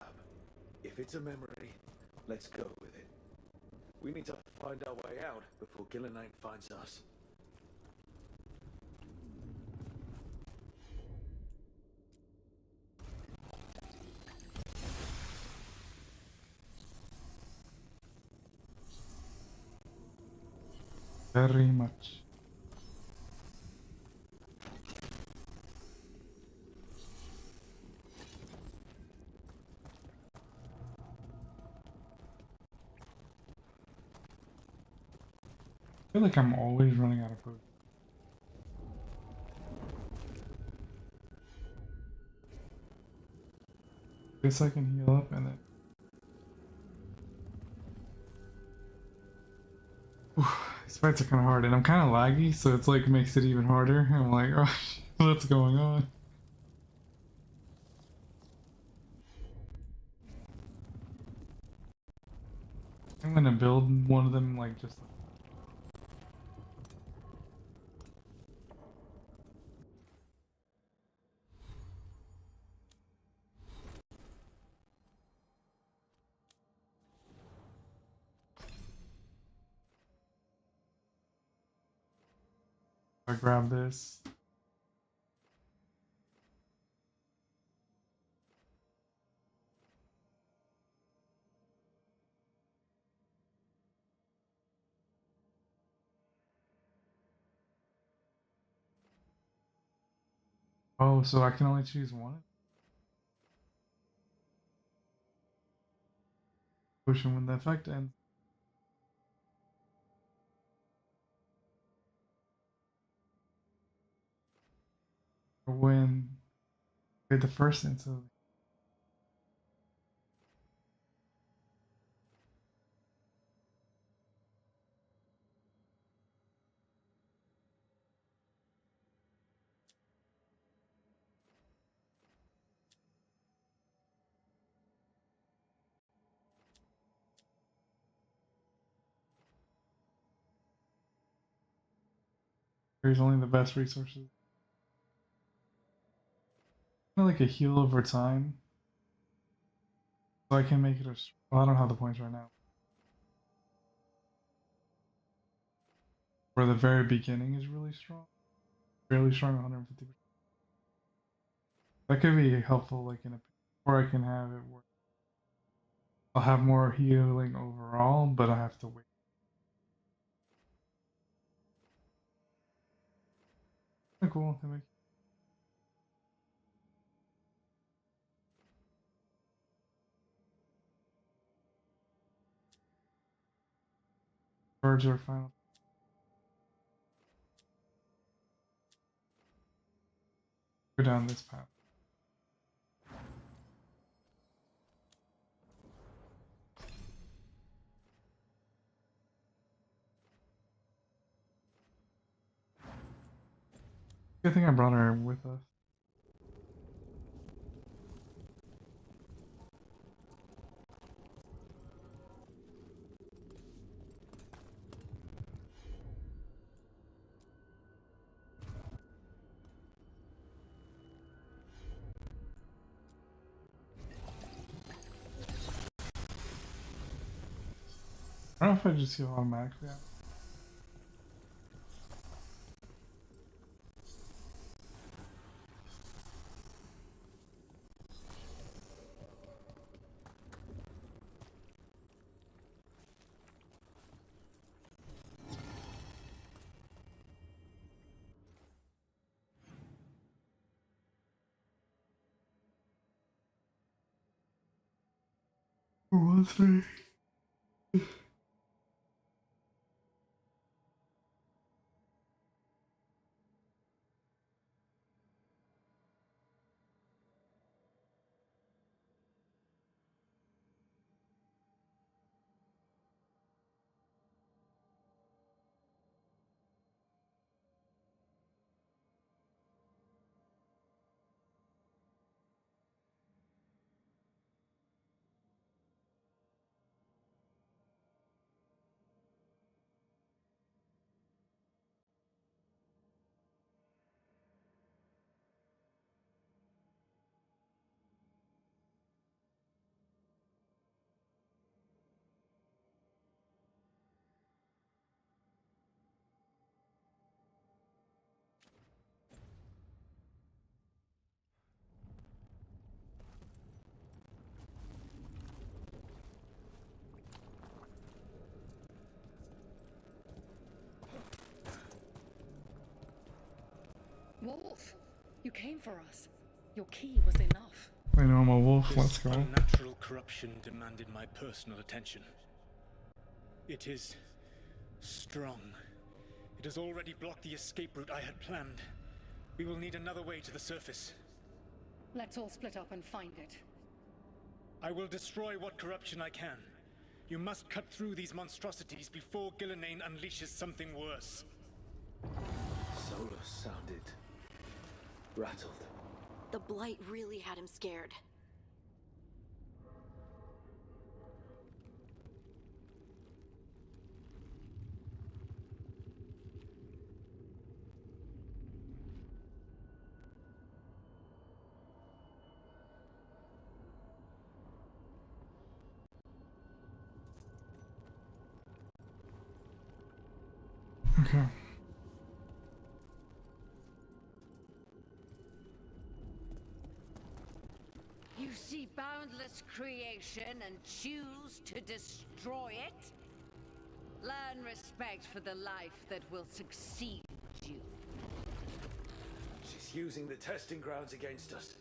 If it's a memory, let's go with it. We need to find our way out before Gillinan finds us. Very much. I feel like I'm always running out of food. Guess I can heal up and then. Whew, these fights are kind of hard, and I'm kind of laggy, so it's like makes it even harder. I'm like, oh, what's going on? I'm gonna build one of them like just. I grab this. Oh, so I can only choose one? Potion when the effect ends. Or when okay, the first instant. There's only the best resources. I like a heal over time. So I can make it a. Well, I don't have the points right now. Where the very beginning is really strong. Really strong, 150%. That could be helpful, like in a. Or I can have it where I'll have more healing overall, but I have to wait. Cool. That makes Towards our final. Go down this path. Good thing I brought her with us. I don't know if I just heal automatically. One, three. Wolf, you came for us. Your key was enough. I know I'm a wolf, let's go. Unnatural corruption demanded my personal attention. It is strong. It has already blocked the escape route I had planned. We will need another way to the surface. Let's all split up and find it. I will destroy what corruption I can. You must cut through these monstrosities before Gillenane unleashes something worse. Solus sounded rattled. The blight really had him scared. Okay. You see boundless creation and choose to destroy it? Learn respect for the life that will succeed you. She's using the testing grounds against us.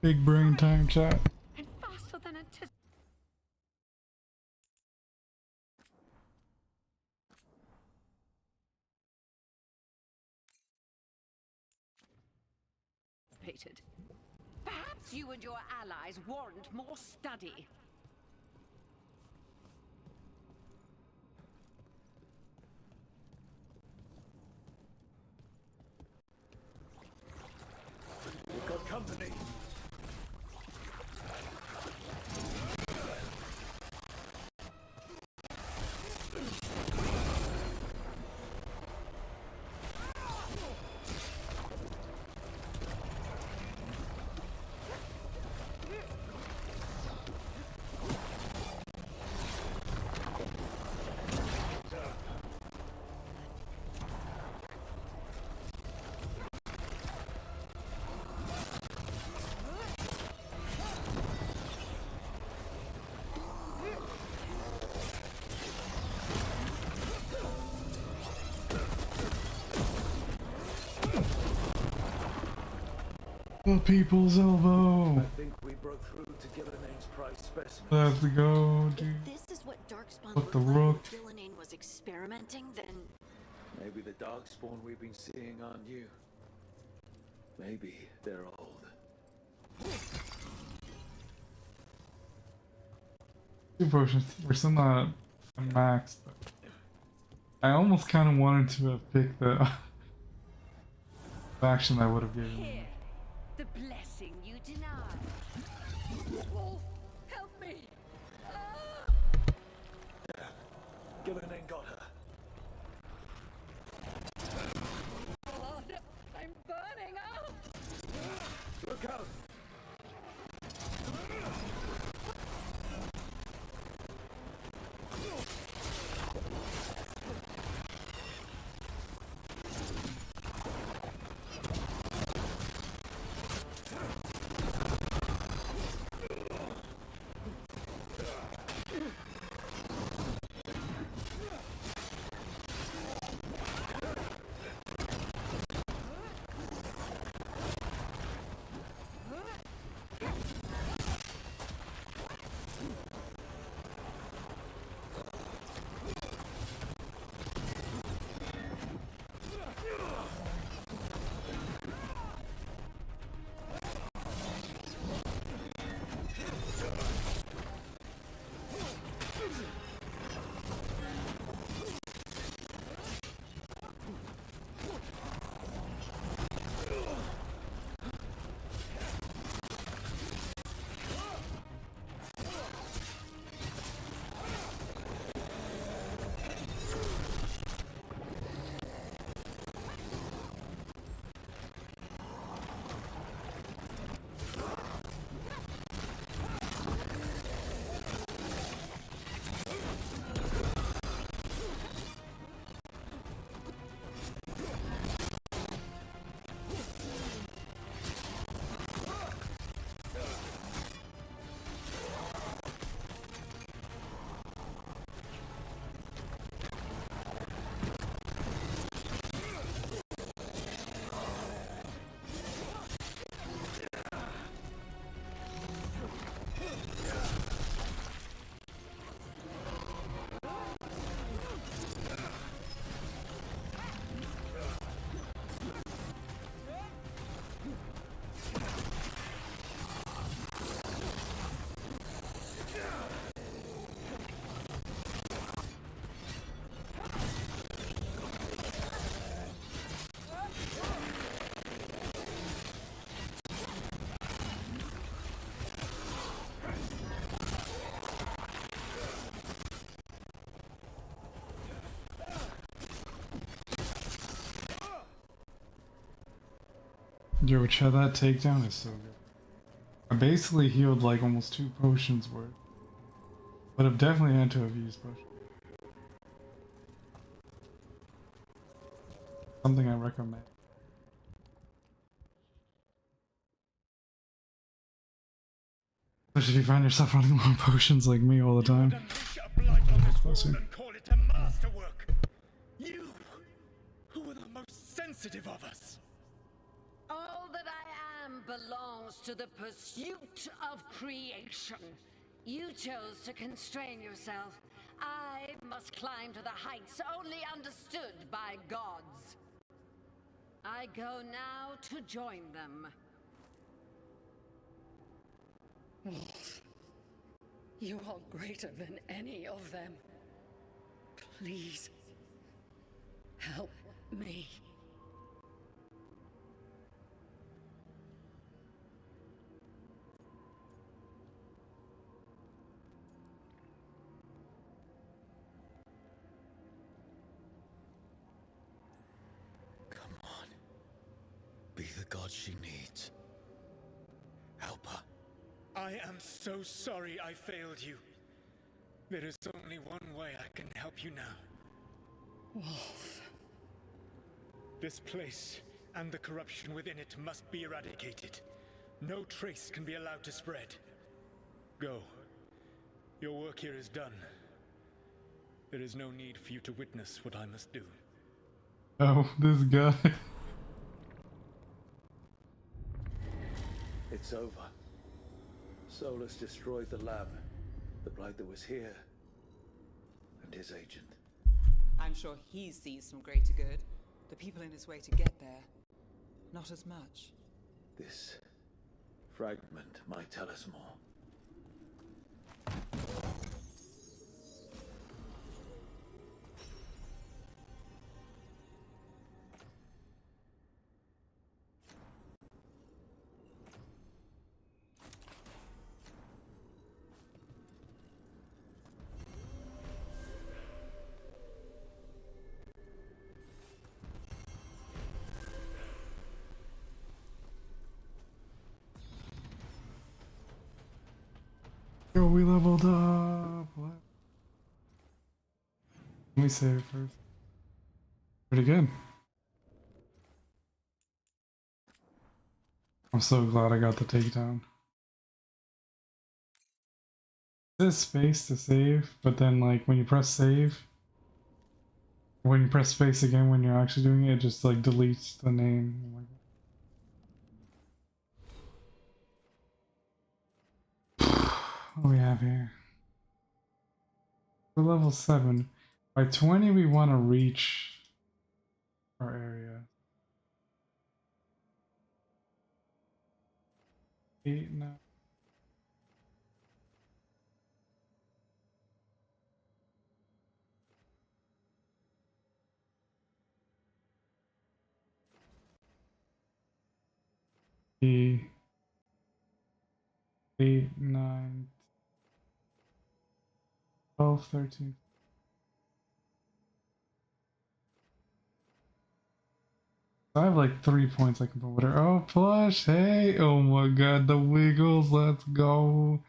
Big brain time chat. And faster than anticipated. Perhaps you and your allies warrant more study. We've got company. The people's elbow. I think we broke through to Gillinane's prize specimens. Let's go, dude. If this is what Darkspawn Put looked the like rook. when Gillinane was experimenting, then Maybe the darkspawn we've been seeing aren't new. Maybe they're old. 2 potions. We're still not at max, but I almost kind of wanted to have picked the faction that would have given me. The blessing you denied. Wolf, help me! Gillinane got her. God, I'm burning up! Look out! Yo, Chad, that takedown is so good. I basically healed like almost 2 potions worth. But I've definitely had to have used potions. Something I recommend. Especially if you find yourself running low on potions like me all the time. Call it a masterwork. You, who are the most sensitive of us. All that I lamb belongs to the pursuit of creation. You chose to constrain yourself. I must climb to the heights only understood by gods. I go now to join them. Wolf, you are greater than any of them. Please, help me. Come on. Be the god she needs. Help her. I am so sorry I failed you. There is only one way I can help you now. Wolf. This place and the corruption within it must be eradicated. No trace can be allowed to spread. Go. Your work here is done. There is no need for you to witness what I must do. Oh, this guy. It's over. Solus destroyed the lab, the Blight that was here, and his agent. I'm sure he sees some greater good. The people in his way to get there, not as much. This fragment might tell us more. Yo, we leveled up. What? Let me save first. Pretty good. I'm so glad I got the takedown. This space to save, but then like when you press save, when you press space again when you're actually doing it, it just like deletes the name. Oh my God. What do we have here? We're level 7. By 20 we want to reach our area. 8 now. The 8, 9, 12, 13. I have like 3 points I can put with her. Oh, plush! Hey! Oh my god, the wiggles! Let's go!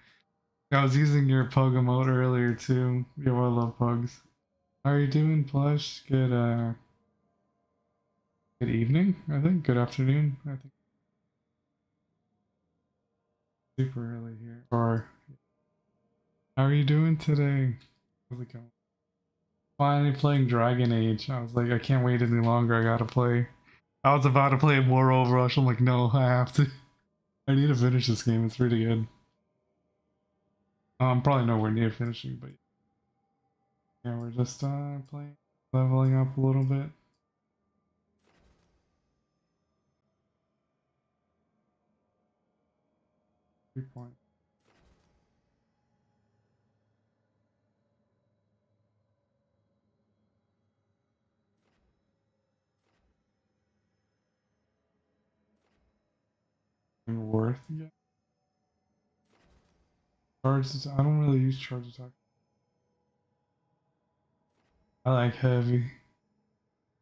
I was using your pug emote earlier too. Yo, I love pugs. How are you doing, plush? Good, good evening, I think. Good afternoon, I think. Super early here. Or, how are you doing today? How's it going? Finally playing Dragon Age. I was like, I can't wait any longer. I gotta play. I was about to play more Overrush. I'm like, no, I have to. I need to finish this game. It's pretty good. I'm probably nowhere near finishing, but yeah, we're just playing, leveling up a little bit. Point. Worth yet? Charge. I don't really use charge attack. I like heavy.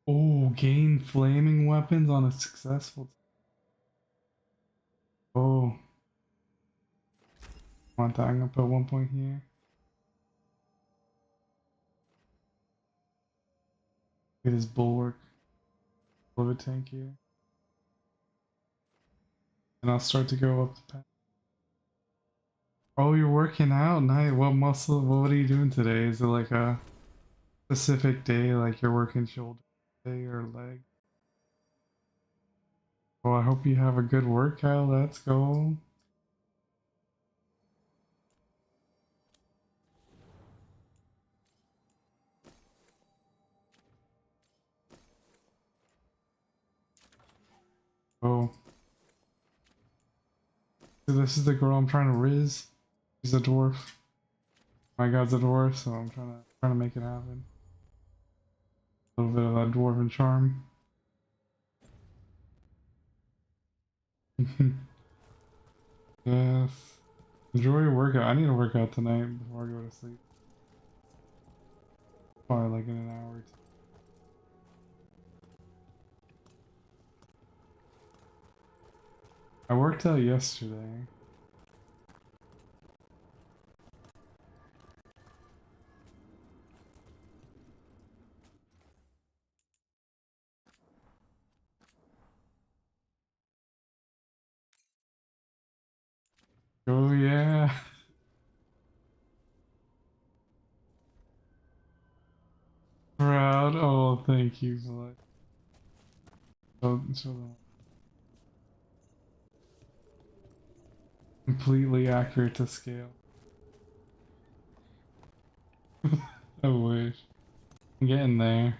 Oh, gain flaming weapons on a successful. Oh, want that? I'm gonna put 1 point here. Get his bulwark. Love a tank here. And I'll start to go up the path. Oh, you're working out? Nice. What muscle? What are you doing today? Is it like a specific day, like you're working shoulder day or leg? Well, I hope you have a good workout. Let's go. Oh. So this is the girl I'm trying to riz. She's a dwarf. My god's a dwarf, so I'm trying to make it happen. A little bit of that dwarven charm. Yes. Enjoy your workout. I need to work out tonight before I go to sleep. Probably like in an hour or two. I worked out yesterday. Oh yeah. Proud. Oh, thank you for that. Show them. Completely accurate to scale. I wish. I'm getting there.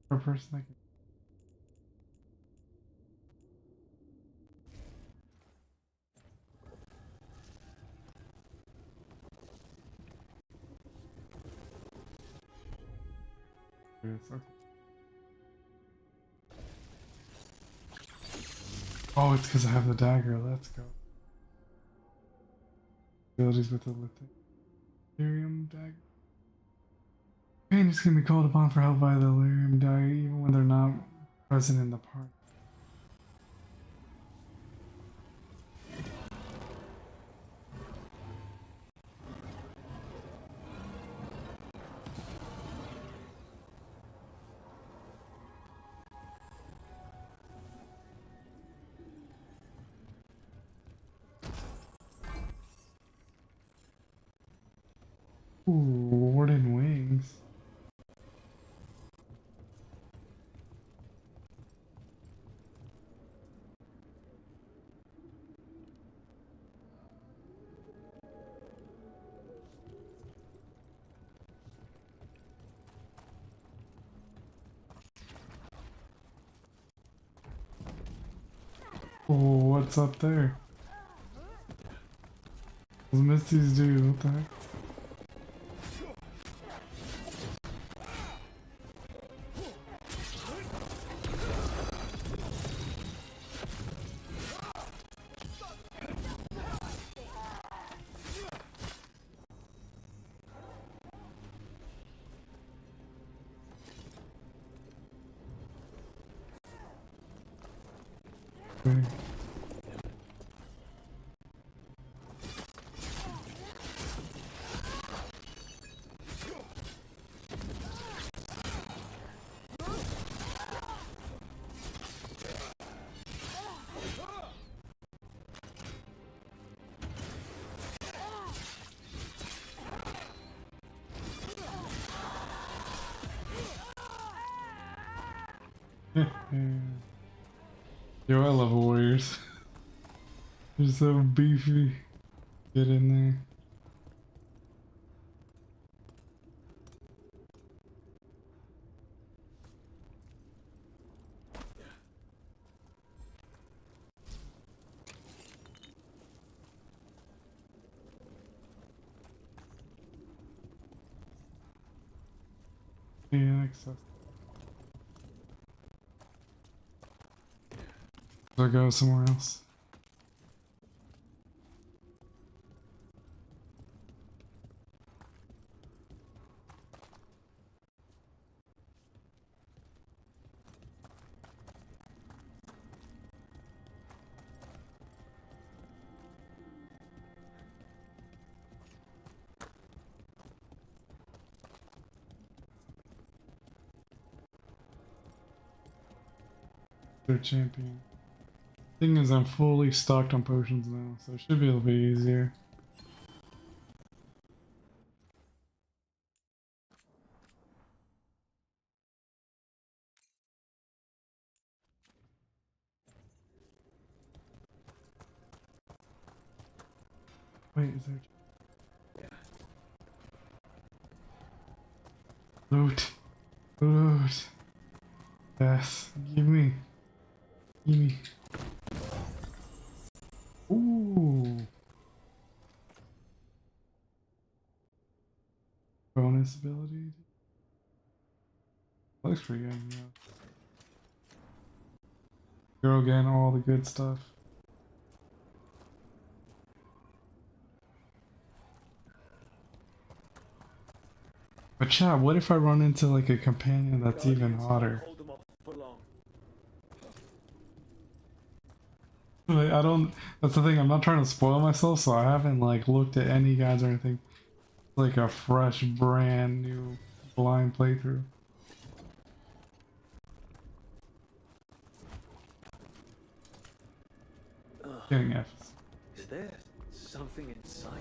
For a person that can... Okay. Oh, it's because I have the dagger. Let's go. Abilities with the Lyrium dagger. Painters can be called upon for help by the Lyrium dagger even when they're not present in the party. Ooh, Warden Wings. Oh, what's up there? Those Misties do, what the heck? Okay. Yo, I love warriors. They're so beefy. Get in there. Yeah, access. Should I go somewhere else? Their champion. Thing is, I'm fully stocked on potions now, so it should be a little bit easier. Wait, is there... Loot. Loot. Yes. Give me. Give me. Ooh. Bonus ability. Looks pretty good, yeah. Girl getting all the good stuff. But chat, what if I run into like a companion that's even hotter? Like, I don't, that's the thing, I'm not trying to spoil myself, so I haven't like looked at any guides or anything. It's like a fresh, brand new blind playthrough. Getting F's. Is there something inside?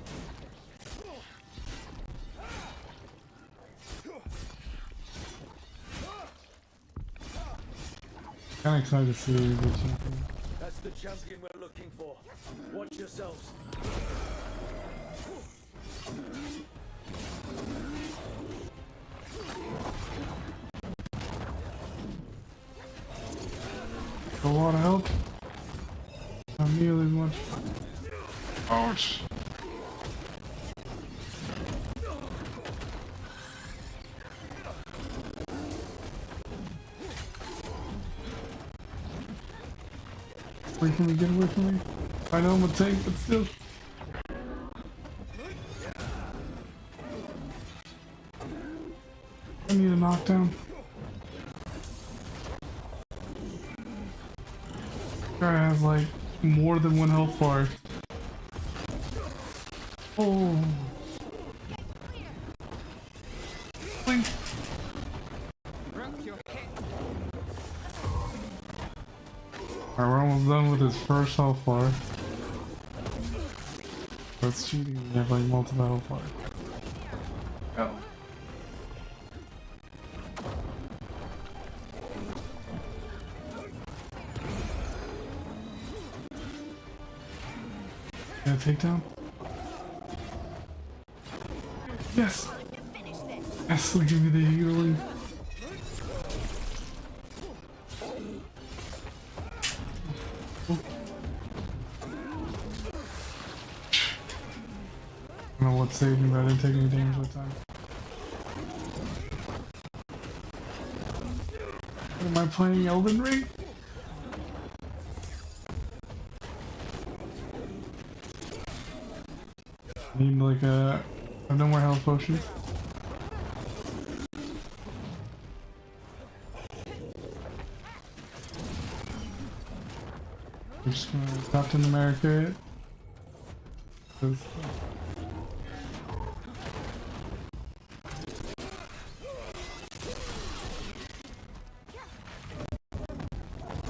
Kinda excited to see the champion. That's the champion we're looking for. Watch yourselves. A lot of help. Not nearly as much. Ouch! Away from me, get away from me. I know I'm a tank, but still. I need a knockdown. Guy has like more than one health bar. Oh. Blink. Alright, we're almost done with his first health bar. That's cheating, we have like multiple health bars. Oh. Got a takedown? Yes! Yes, will give me the healing. Oh. I don't know what saved me, but I didn't take any damage that time. Am I playing Elden Ring? Need like I have no more health potions. We're just gonna Captain America it.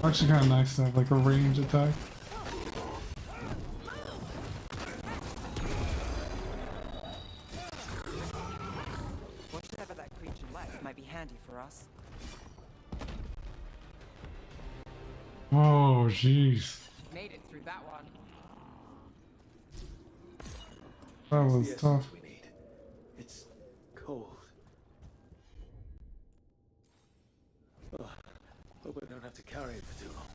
Actually kind of nice to have like a range attack. Whatever that creature left might be handy for us. Oh, jeez. Made it through that one. That was tough. We need. It's cold. Oh, hope I don't have to carry it for too long.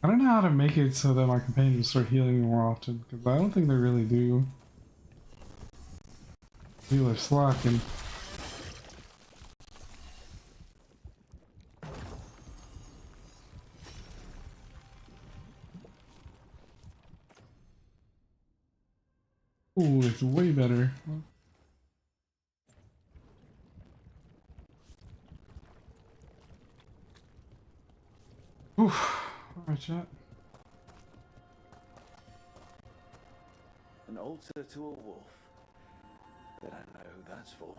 I don't know how to make it so that my companions start healing me more often, because I don't think they really do. People are slacking. Ooh, it's way better. Oof. Alright, chat. An altar to a wolf. Bet I know who that's for.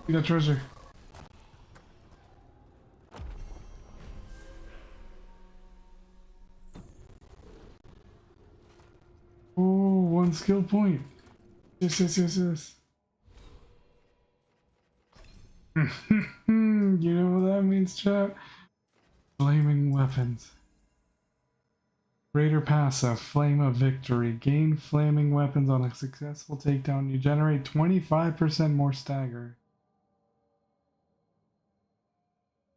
You got treasure. Oh, one skill point. Yes, yes, yes, yes. You know what that means, chat? Flaming weapons. Greater passive, Flame of Victory. Gain flaming weapons on a successful takedown. You generate 25% more stagger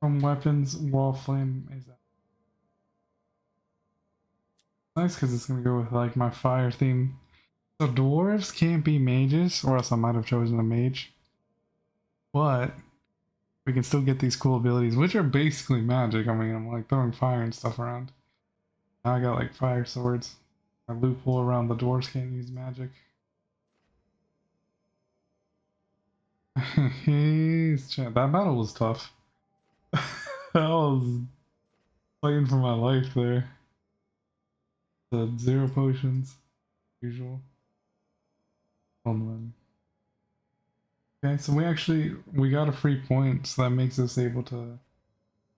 from weapons while flame is out. Nice because it's going to go with like my fire theme. So dwarves can't be mages, or else I might have chosen a mage. But we can still get these cool abilities, which are basically magic. I mean, I'm like throwing fire and stuff around. Now I got like fire swords. A loophole around the dwarves can't use magic. Chat. That battle was tough. I was fighting for my life there. The 0 potions, usual. Okay, so we got a free point, so that makes us able to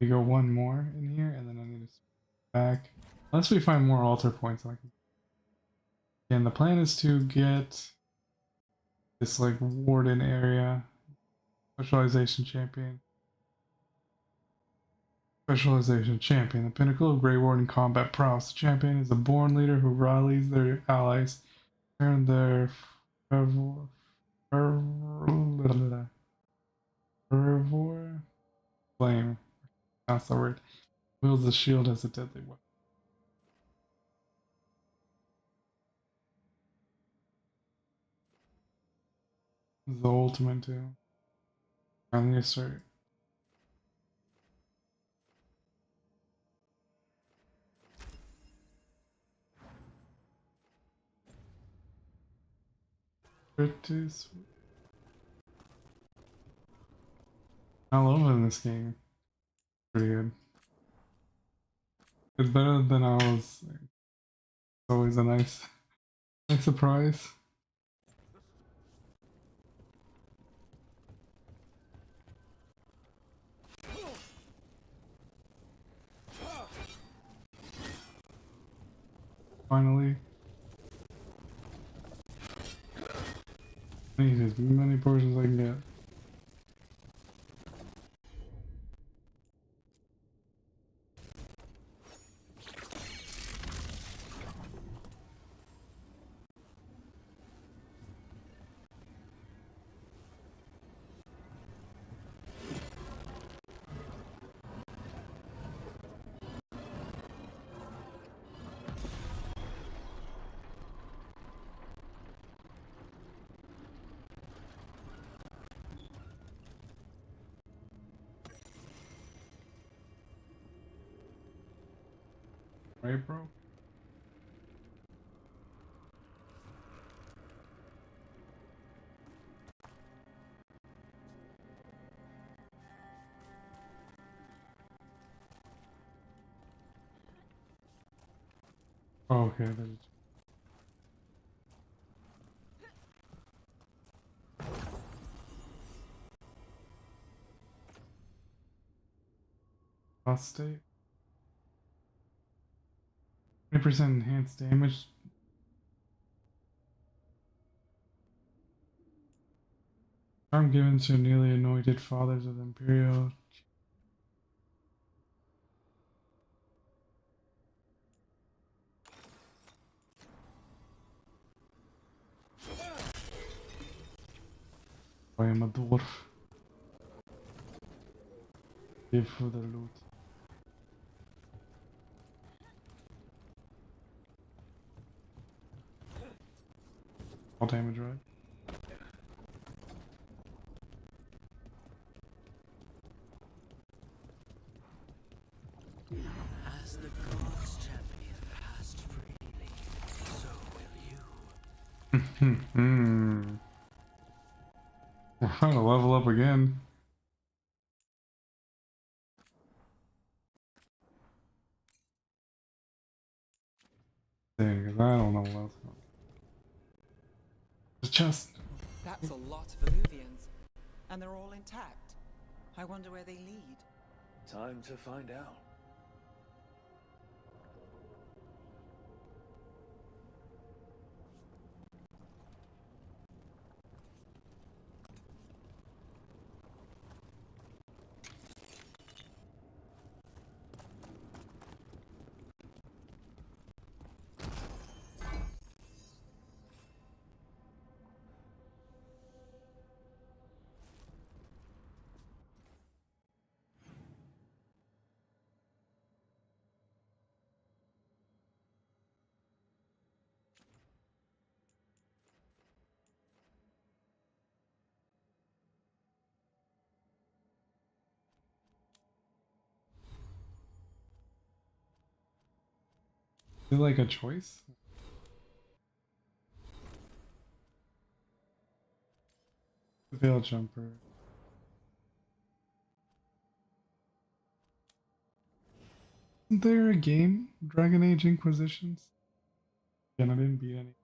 go one more in here, and then I need to switch back. Unless we find more altar points. And the plan is to get this like warden area, specialization champion. Specialization champion, the pinnacle of Grey Warden combat prowess. The champion is a born leader who rallies their allies, turn their fervor flame. That's the word. Wields the shield as a deadly weapon. This is the ultimate too. I'm gonna start. I love it in this game. Pretty good. It's better than I was. It's always a nice surprise. Finally. I need as many portions as I can get. Right, bro? Oh, okay, there's lost state. 20% enhanced damage. Charm given to newly anointed fathers of the Imperial. I am a dwarf. Live for the loot. All damage, right? As the gods champion passed freely, so will you. We're trying to level up again. Dang, 'cause I don't know what else. The chest. That's a lot of Illuvians. And they're all intact. I wonder where they lead. Time to find out. Is it like a choice? Veil jumper. Isn't there a game? Dragon Age Inquisitions? Again, I didn't beat any.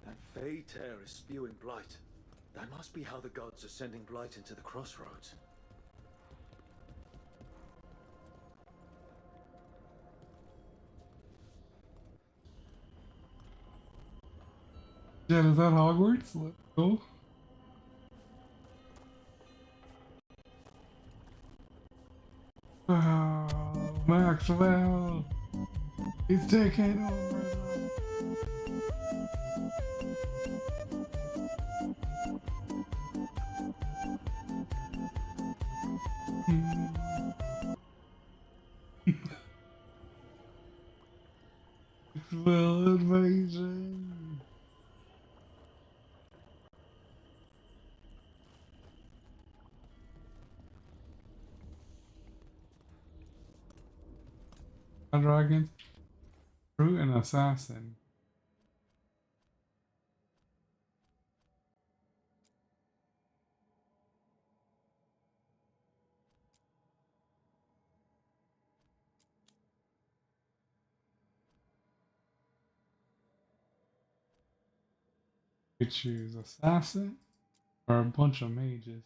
That Fey tear is spewing blight. That must be how the gods are sending blight into the crossroads. Yeah, is that Hogwarts? Let's go. Oh, Maxwell! He's taking over the... Maxwell invasion! Dragons, fruit and assassin. You choose assassin or a bunch of mages.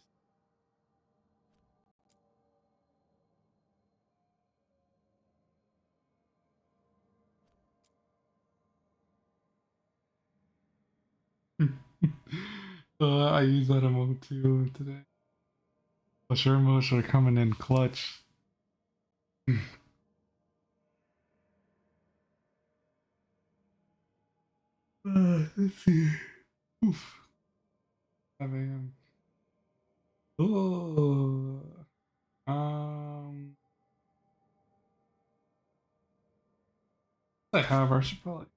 I use that emote too today. The sure emotes are coming in clutch. Let's see. Oof. 5 a.m. Oh. I have. I should probably.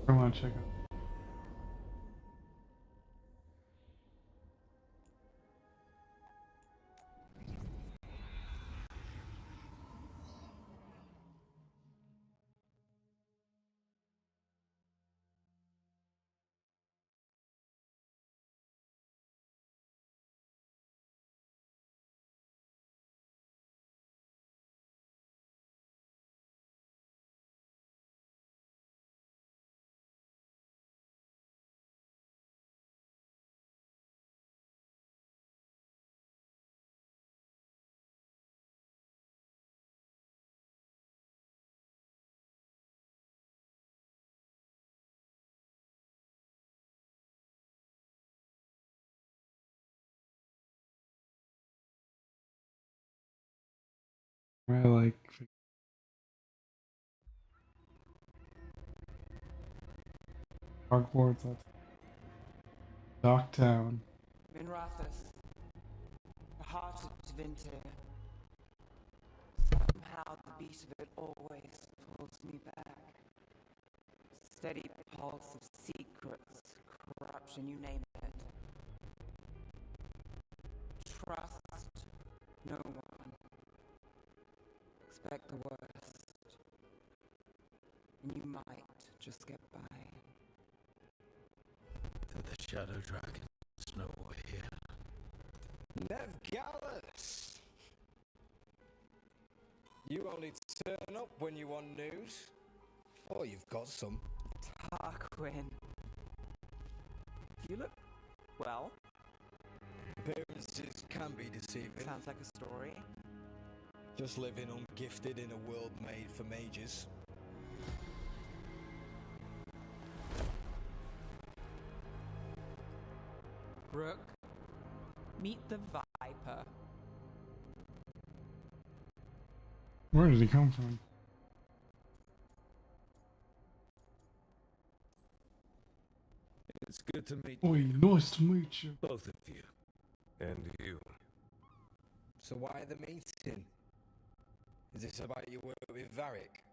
I want to check out. I like. Hogwarts, that's Docktown. Minrathus, the heart of Divinity. Somehow the beat of it always pulls me back. Steady pulse of secrets, corruption, you name it. Trust no one. Expect the worst. And you might just get by. The Shadow Dragons know we're here. Lev Gallus! You only turn up when you want news. Oh, you've got some. Tarquin. You look well. Appearances can be deceiving. Sounds like a story. Just living ungifted in a world made for mages. Rook, meet the Viper. Where did he come from? It's good to meet Oi, nice to meet you. both of you. And you. So why the meeting? Is this about your work with Varric?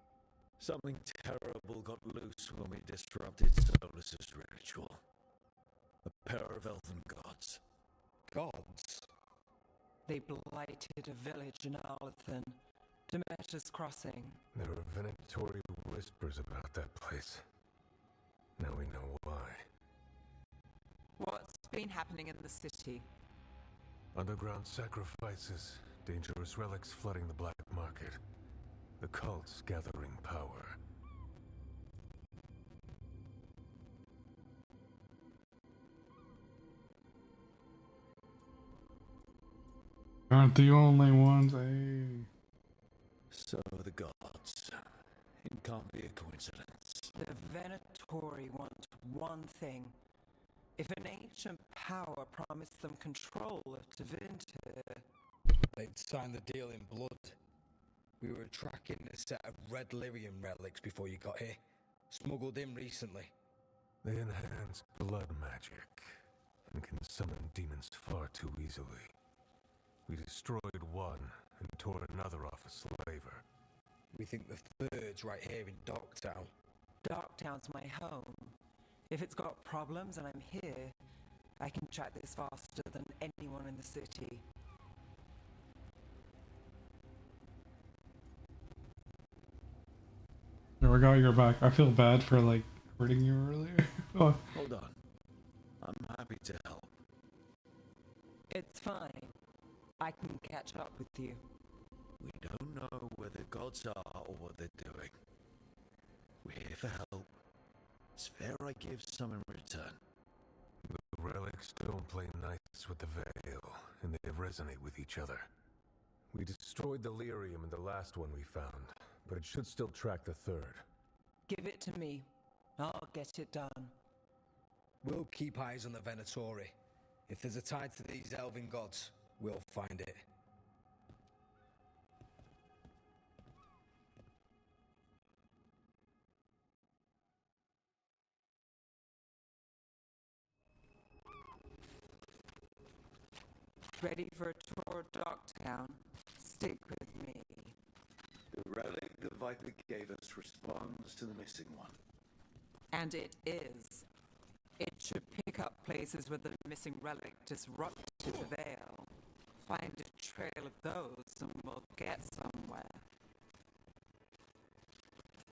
Something terrible got loose when we disrupted Solus's ritual. A pair of elven gods. Gods? They blighted a village in Arlethan, Demeter's Crossing. There are venatory whispers about that place. Now we know why. What's been happening in the city? Underground sacrifices, dangerous relics flooding the black market. The cults gathering power. Aren't the only ones, eh? So are the gods. It can't be a coincidence. The Venatori want one thing. If an ancient power promised them control of Divinity, They'd signed the deal in blood. We were tracking a set of red lyrium relics before you got here. Smuggled in recently. They enhance blood magic and can summon demons far too easily. We destroyed one and tore another off a slaver. We think the third's right here in Docktown. Docktown's my home. If it's got problems and I'm here, I can track this faster than anyone in the city. There we go, you're back. I feel bad for like hurting you earlier. Oh. Hold on. I'm happy to help. It's fine. I can catch up with you. We don't know where the gods are or what they're doing. We're here for help. It's fair I give some in return. The relics don't play nice with the Veil, and they resonate with each other. We destroyed the lyrium in the last one we found, but it should still track the third. Give it to me. I'll get it done. We'll keep eyes on the Venatori. If there's a tie to these elven gods, we'll find it. Ready for a tour of Docktown? Stick with me. The relic the Viper gave us responds to the missing one. And it is. It should pick up places where the missing relic disrupted the Veil. Find a trail of those and we'll get somewhere.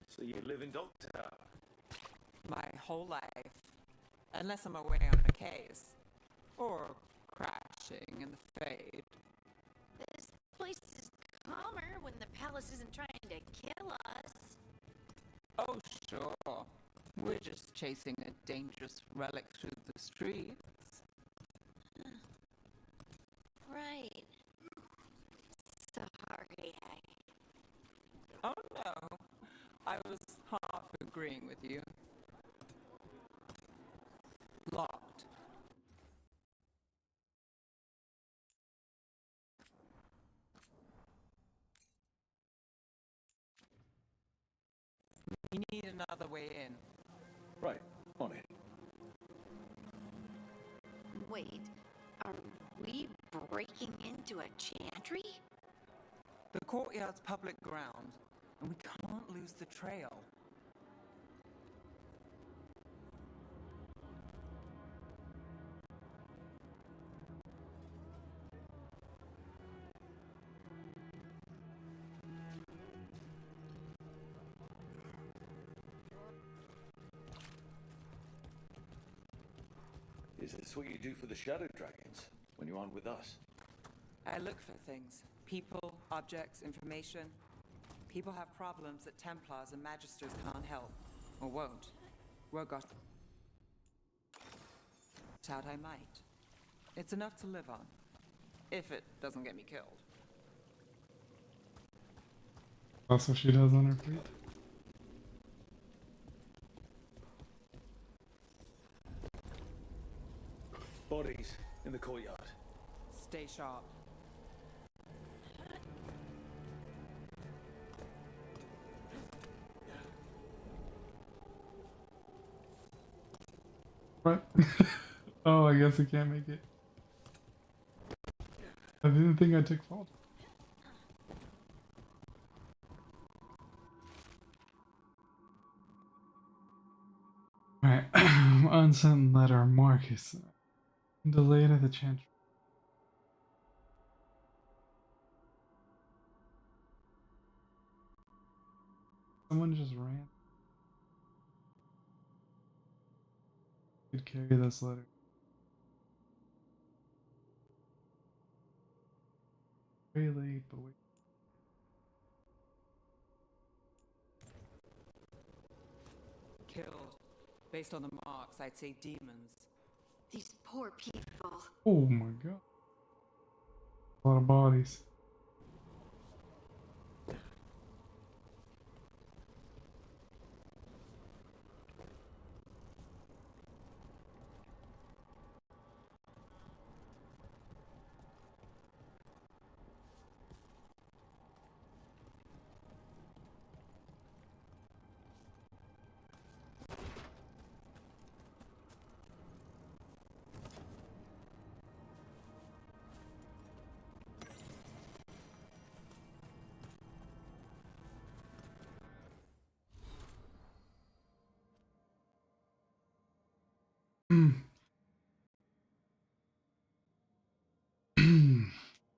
So you live in Dogtown? My whole life. Unless I'm away on a case. Or crashing in the Fade. This place is calmer when the palace isn't trying to kill us. Oh, sure. We're just chasing a dangerous relic through the streets. Right. Sorry. Oh no. I was half agreeing with you. Locked. We need another way in. Right, on it. Wait, are we breaking into a chantry? The courtyard's public ground, and we can't lose the trail. Is this what you do for the Shadow Dragons when you aren't with us? I look for things. People, objects, information. People have problems that Templars and Magisters can't help. Or won't. Won't got out I might. It's enough to live on. If it doesn't get me killed. That's what she does on her feet. Bodies in the courtyard. Stay sharp. What? Oh, I guess I can't make it. I didn't think I took fault. Alright, unsent letter, Marcus. Delayed at the chantry. Someone just ran. Could carry this letter. Very late, but wait. Killed. Based on the marks, I'd say demons. These poor people. Oh my god. A lot of bodies.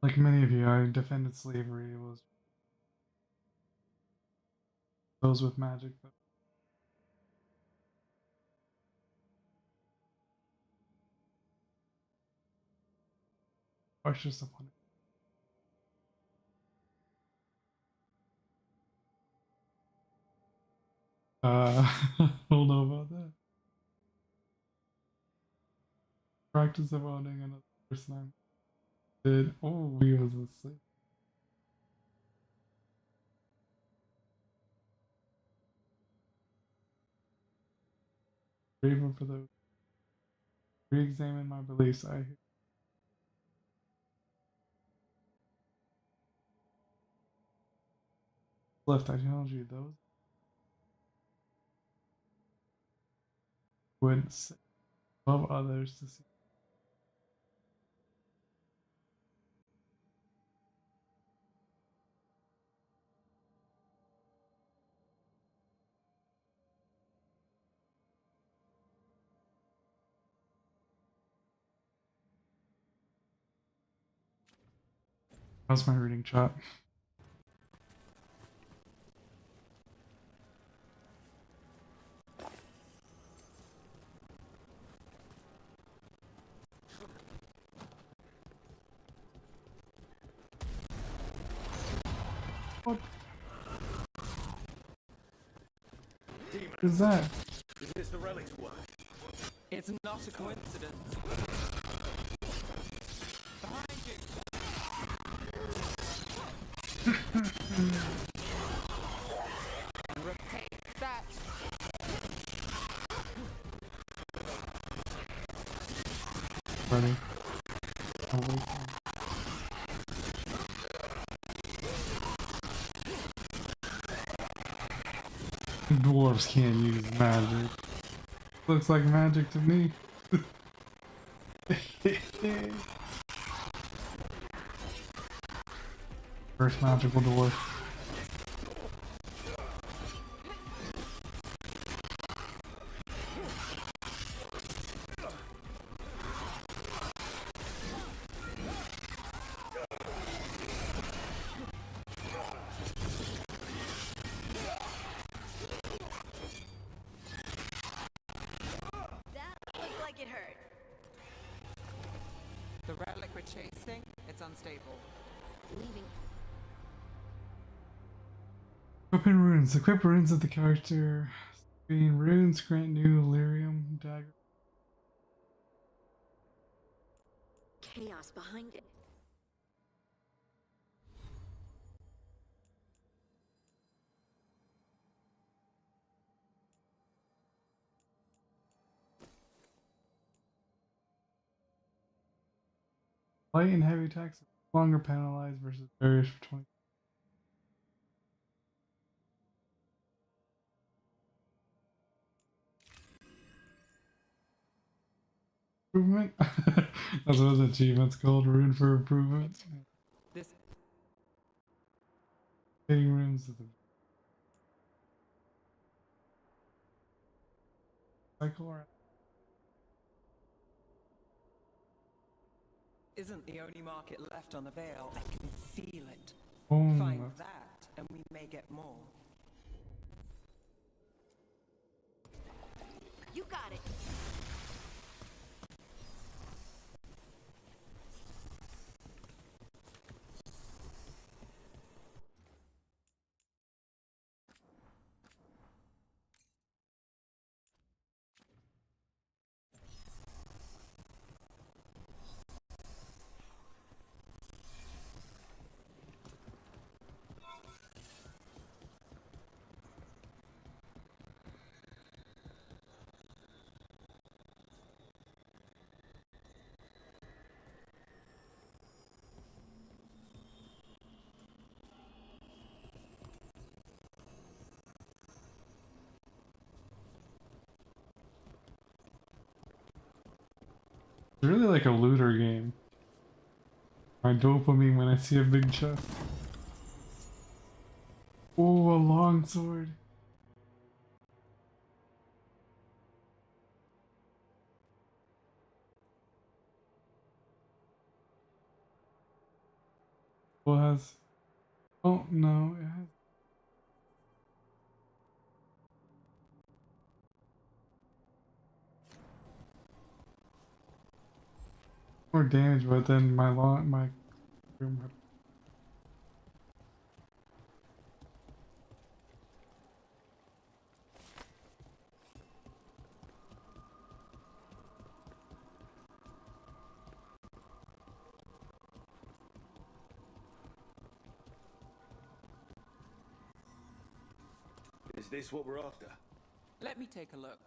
Like many of you, I defended slavery. It was those with magic. But cautious upon it. I don't know about that. Practice of owning another person. Did he was asleep. Grateful for those. Re-examine my beliefs. I left. I challenge you. Those would love others to see. How's my reading chat? What is that? Is this the relic's work? It's not a coincidence. Behind you! Rotate that! Ready? I'll wait. Dwarves can't use magic. Looks like magic to me. First magical dwarf. Looked like it hurt. The relic we're chasing, it's unstable. Leaving. Equipping runes. Equip runes of the character. Screen runes grant new lyrium dagger. Chaos behind it. Light and heavy attacks are longer penalized versus barriers for 20. Improvement? That's what the achievement's called, rune for improvement. This Hitting runes of the cycle or isn't the only market left on the Veil. I can feel it. oh, Find that, and we may get more. You got it. It's really like a looter game. My dopamine when I see a big chest. Oh, a long sword. Well, it has. Oh, no, it has. More damage, but then my room. Is this what we're after? Let me take a look.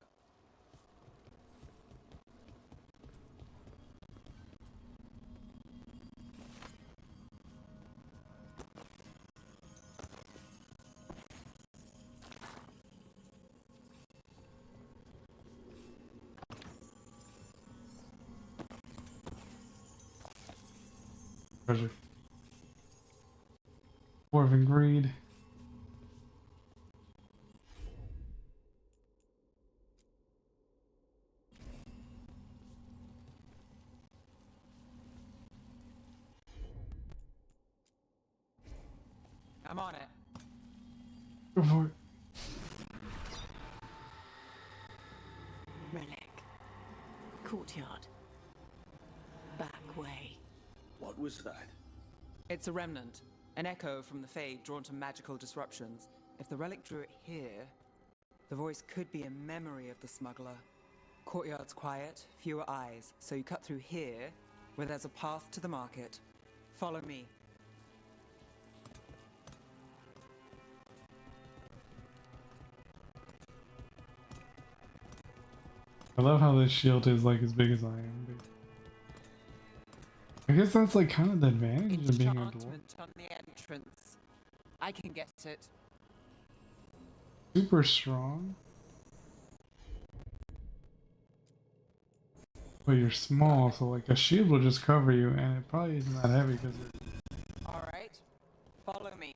Treasure. Dwarven greed. I'm on it. Go for it. Relic. Courtyard. Back way. What was that? It's a remnant. An echo from the Fade drawn to magical disruptions. If the relic drew it here, the voice could be a memory of the smuggler. Courtyard's quiet, fewer eyes, so you cut through here, where there's a path to the market. Follow me. I love how this shield is like as big as I am. I guess that's like kind of the advantage of being a dwarf. Enchantment on the entrance. I can get it. Super strong. but you're small, so like a shield will just cover you, and it probably isn't that heavy because you're... Alright, follow me.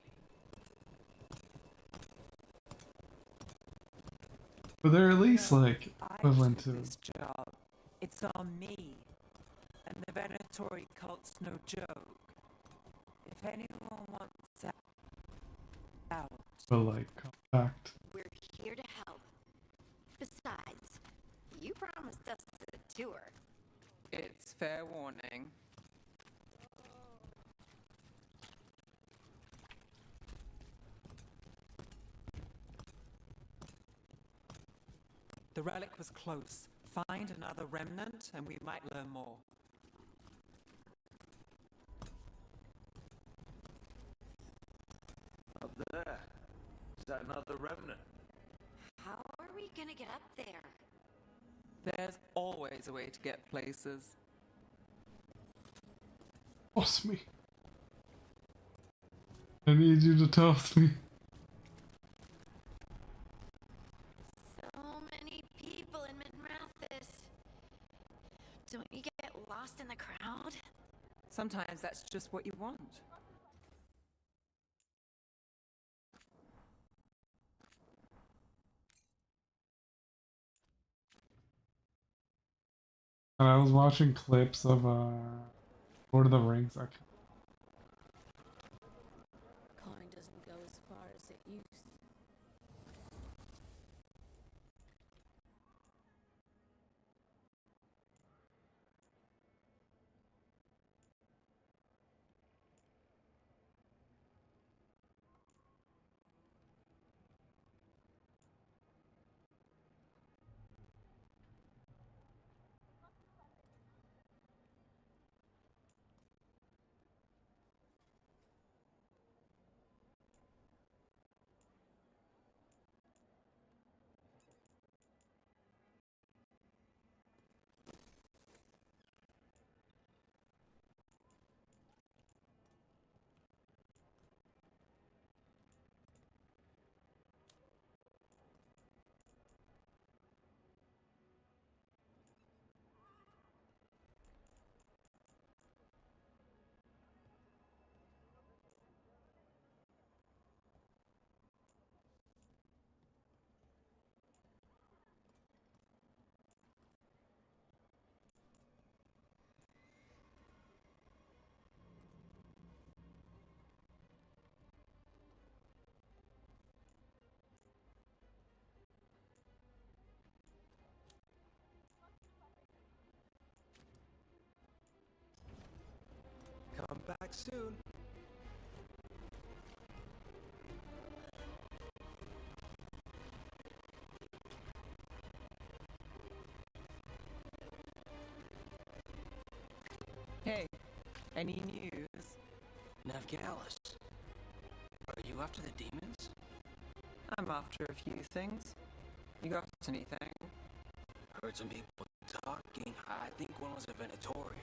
But they're at least like I equivalent took to... this job. It's on me. And the Venatori cult's no joke. If anyone wants out... But like, compact. We're here to help. Besides, you promised us a tour. It's fair warning. The relic was close. Find another remnant and we might learn more. Up there. Is that another remnant? How are we gonna get up there? There's always a way to get places. Toss me. I need you to toss me. So many people in Mid-Mathis. Don't you get lost in the crowd? Sometimes that's just what you want. And I was watching clips of Lord of the Rings. Coin doesn't go as far as it used to. Come back soon. Hey, any news? Navgalis, are you after the demons? I'm after a few things. You got anything? Heard some people talking. I think one was a Venatori.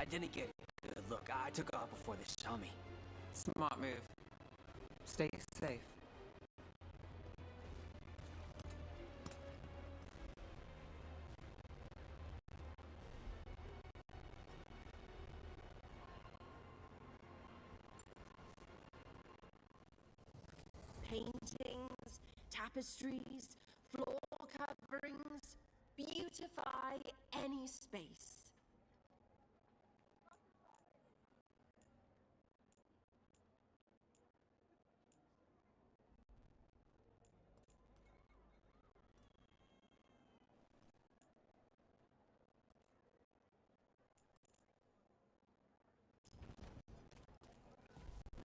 I didn't get a good look. I took off before they saw me. Smart move. Stay safe. Paintings, tapestries, floor coverings, beautify any space.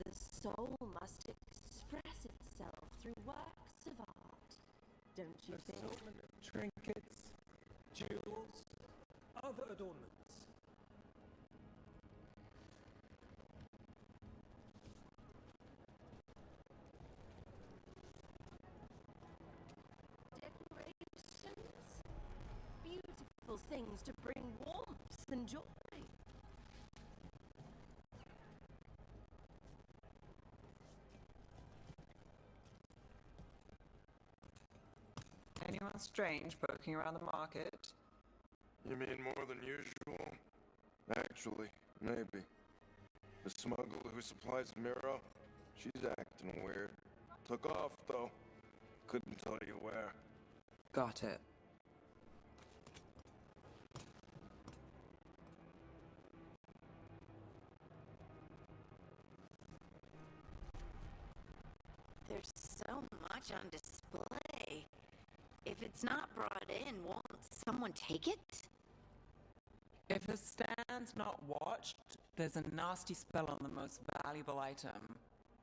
The soul must express itself through works of art, don't you think? Assortment of trinkets, jewels, other adornments. Decorations, beautiful things to bring warmth and joy. Anyone strange poking around the market? You mean more than usual? Actually, maybe. The smuggler who supplies Miro, she's acting weird. Took off, though. Couldn't tell you where. Got it. There's so much on display. If it's not brought in, won't someone take it? If a stand's not watched, there's a nasty spell on the most valuable item.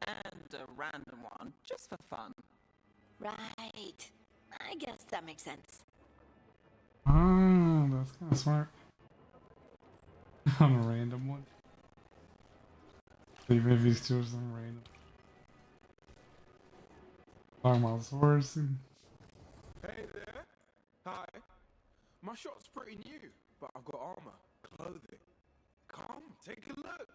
And a random one, just for fun. Right. I guess that makes sense. Ah, that's kind of smart. On a random one. Maybe it's just something random. Talking about swords. Hey there. Hi. My shop's pretty new, but I've got armor, clothing. Come, take a look.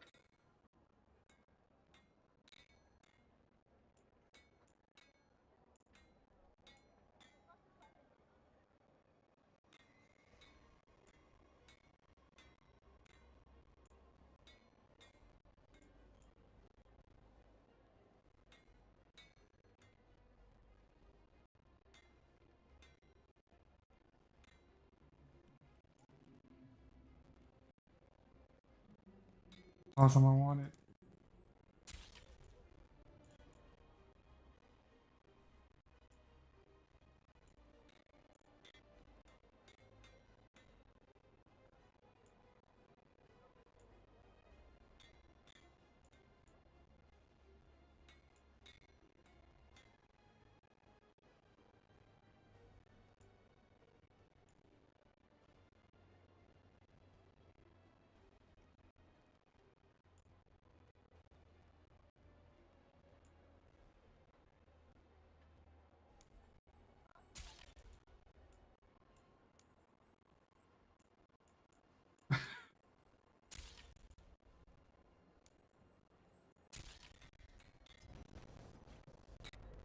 Awesome, I want it.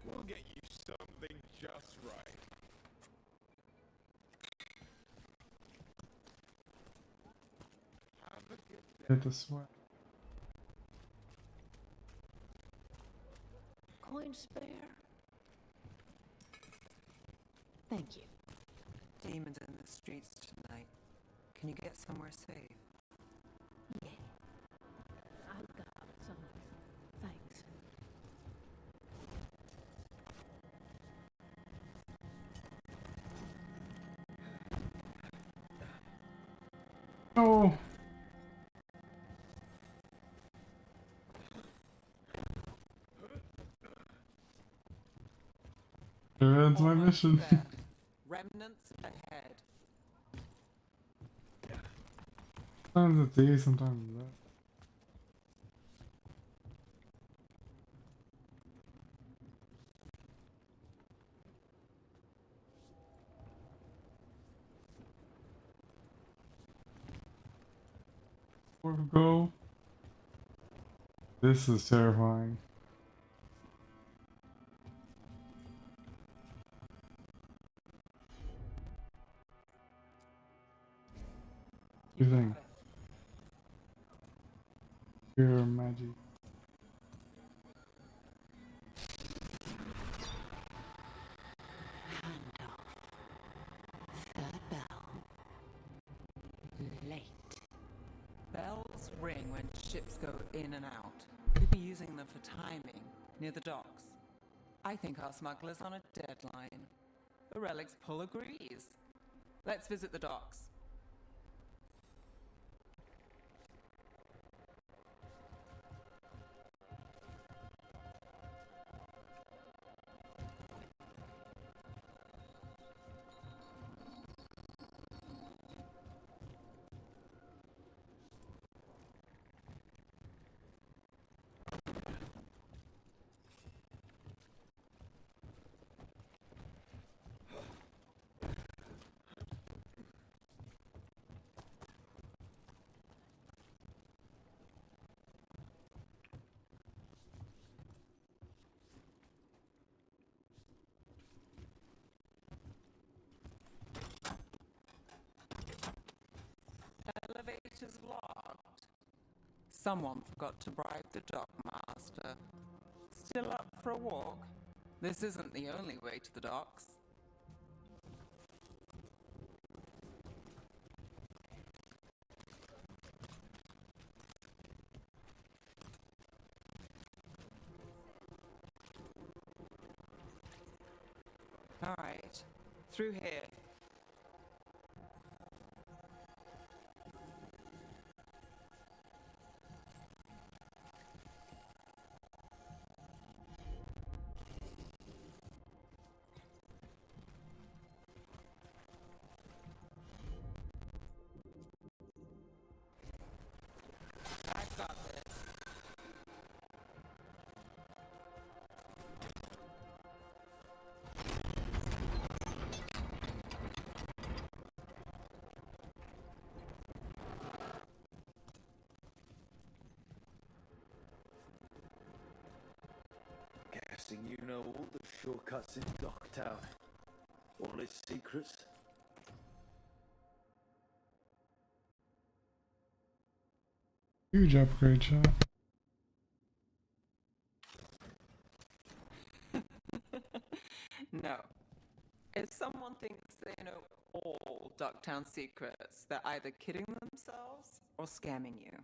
We'll get you something just right. Have a good day. Hit the sweat. Coin spare. Thank you. Demons in the streets tonight. Can you get somewhere safe? Yeah. I've got somewhere. Thanks. Oh. That's my mission. Remnants ahead. Sometimes it's easy, sometimes it's that. Where we go? This is terrifying. You think? Pure magic. Third bell. Late. Bells ring when ships go in and out. Could be using them for timing, near the docks. I think our smuggler's on a deadline. The relic's pull agrees. Let's visit the docks. is locked. Someone forgot to bribe the dockmaster. Still up for a walk? This isn't the only way to the docks. All right, through here. I've got this. Guessing you know all the shortcuts in Docktown. All its secrets. Huge upgrade shot. No. If someone thinks they know all Ducktown secrets, they're either kidding themselves or scamming you.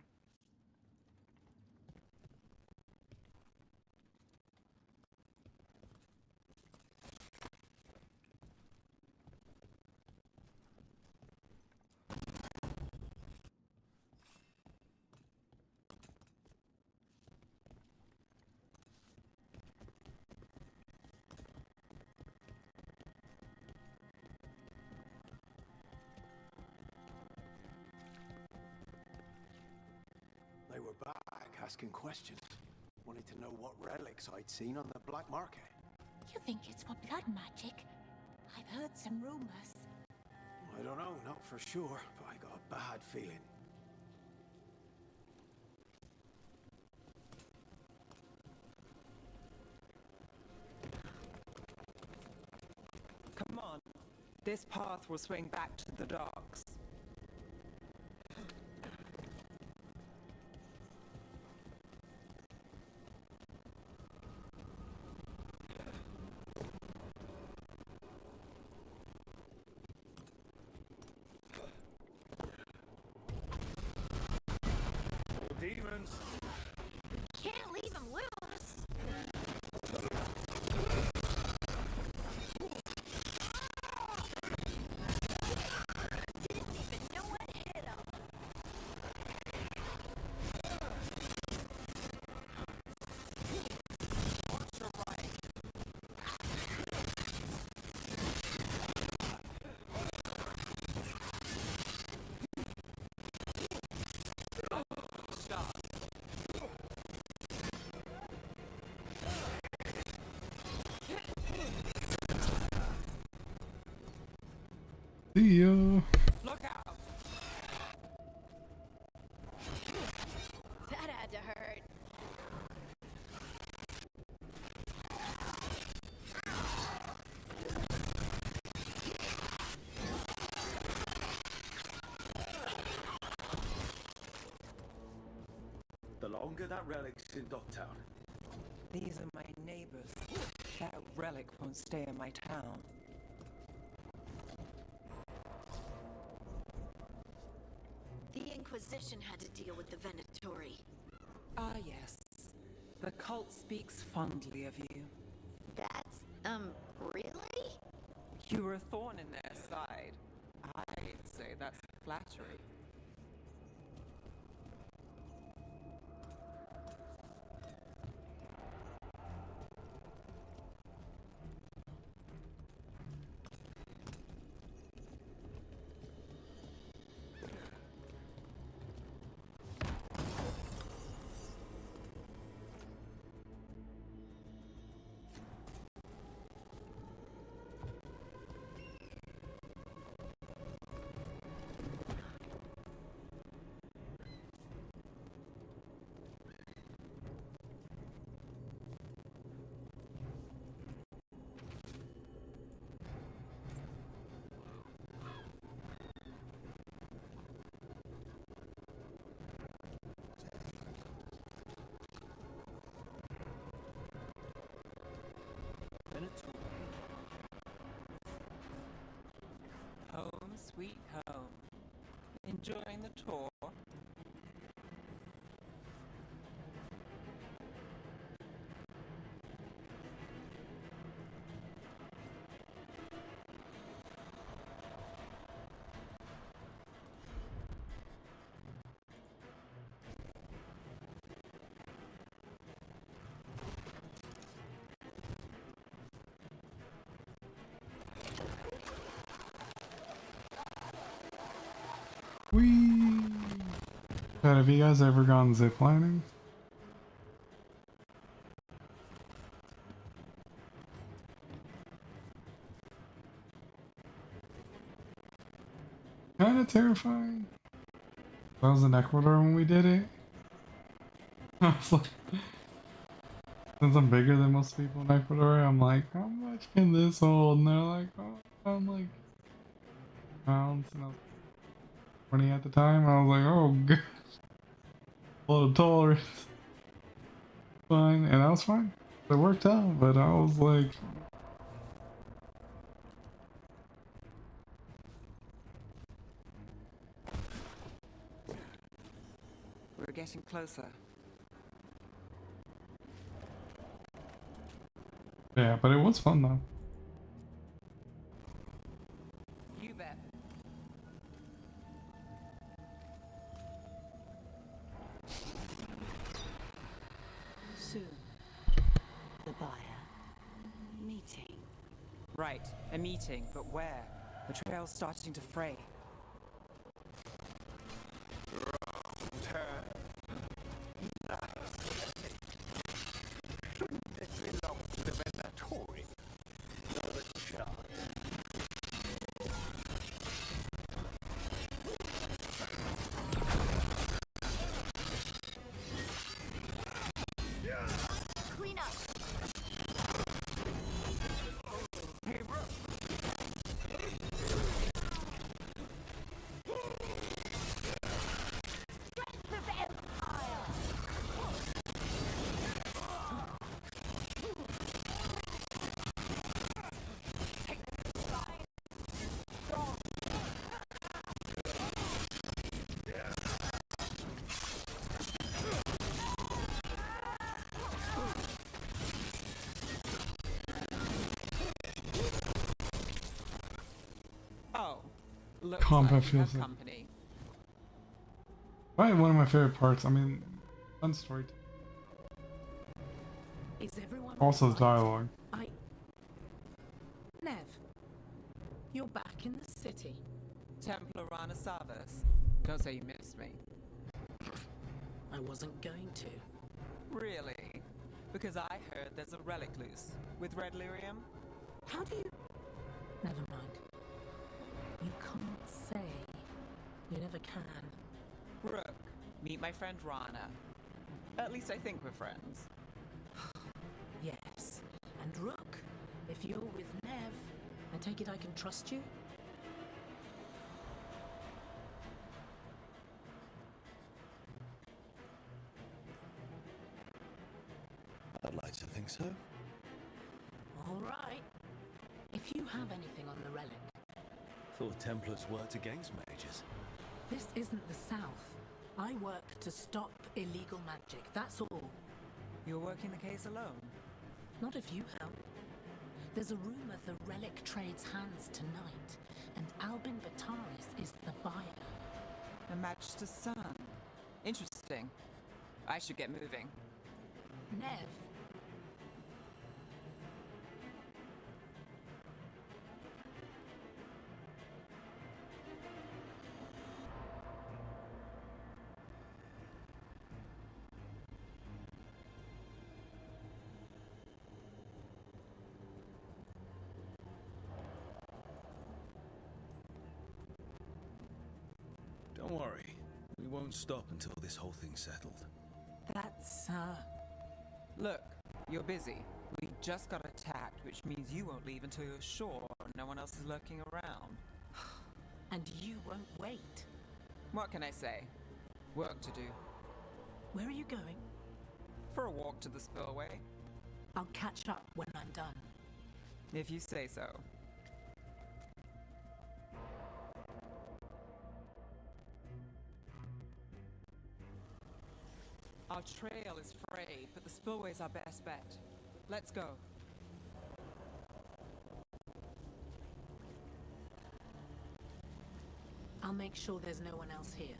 They were back asking questions. Wanted to know what relics I'd seen on the black market. You think it's for blood magic? I've heard some rumors. I don't know, not for sure, but I got a bad feeling. Come on. This path will swing back to the docks. Demons! Can't leave him loose! Didn't even know what hit him! Stop. See ya. Look out! That had to hurt. The longer that relic's in Docktown, These are my neighbors. That relic won't stay in my town. The Inquisition had to deal with the Venatori. Ah, yes. The cult speaks fondly of you. That's, really? You were a thorn in their side. I'd say that's flattery. sweet home. Enjoying the tour? Whee! But have you guys ever gone ziplining? Kinda terrifying. I was in Ecuador when we did it. I was like, since I'm bigger than most people in Ecuador, I'm like, how much can this hold? And they're like, oh, I'm like pounds, and I was 20 at the time. I was like, oh god, a lot of tolerance. Fine, and I was fine. It worked out, but I was like, We're getting closer. yeah, but it was fun though. You bet. Soon. The buyer. Meeting. Right, a meeting, but where? The trail's starting to fray. Shouldn't this belong to the Venatori? Not a chance. Clean up. Hey, bro. Oh, looks Combat like you feels have like- company. Probably one of my favorite parts. I mean, fun story. Is everyone Also the alright? dialogue. Nev, you're back in the city. Templar Rana Savas. Don't say you missed me. I wasn't going to. Really? Because I heard there's a relic loose. With red lyrium? How do you... Never mind. You can't say. You never can. Rook, meet my friend Rana. At least I think we're friends. Yes. And Rook, if you're with Nev, I take it I can trust you? I'd like to think so. All right. If you have anything on the relic, Thought Templars worked against mages. this isn't the South. I work to stop illegal magic, that's all. You're working the case alone? Not if you help. There's a rumor the relic trades hands tonight, and Albin Bataris is the buyer. A match to Sun. Interesting. I should get moving. Nev. Don't worry. We won't stop until this whole thing's settled. That's, Look, you're busy. We just got attacked, which means you won't leave until you're sure no one else is lurking around. And you won't wait. What can I say? Work to do. Where are you going? For a walk to the spillway. I'll catch up when I'm done. If you say so. Our trail is frayed, but the spillway's our best bet. Let's go. I'll make sure there's no one else here.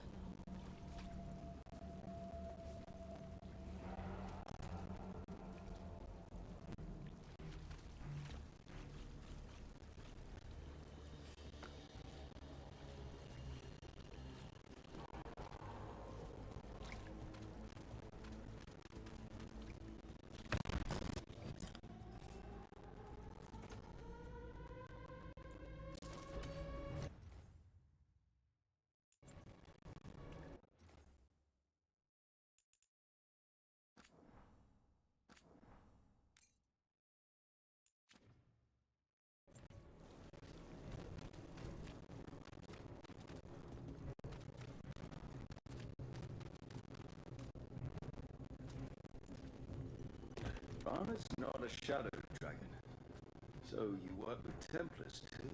Rana's not a shadow dragon. So you work with Templars too?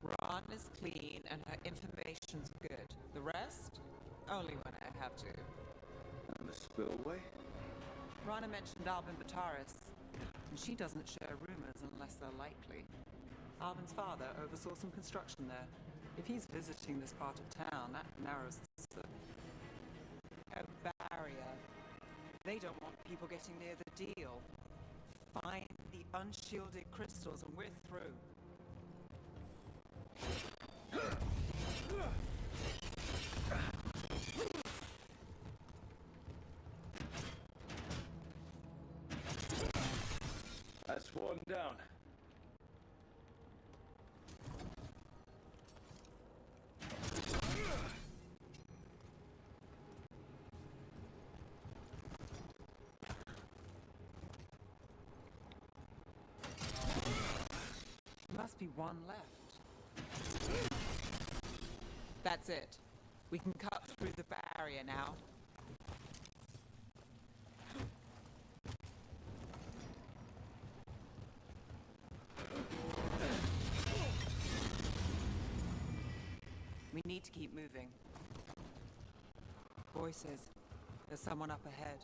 Ron is clean and her information's good. The rest? Only when I have to. And the spillway? Rana mentioned Albin Bataris, and she doesn't share rumors unless they're likely. Albin's father oversaw some construction there. If he's visiting this part of town, that narrows the scope. A barrier. They don't want people getting near the deal. Find the unshielded crystals and we're through. That's one down. Must be one left. That's it. We can cut through the barrier now. We need to keep moving. Voices. There's someone up ahead.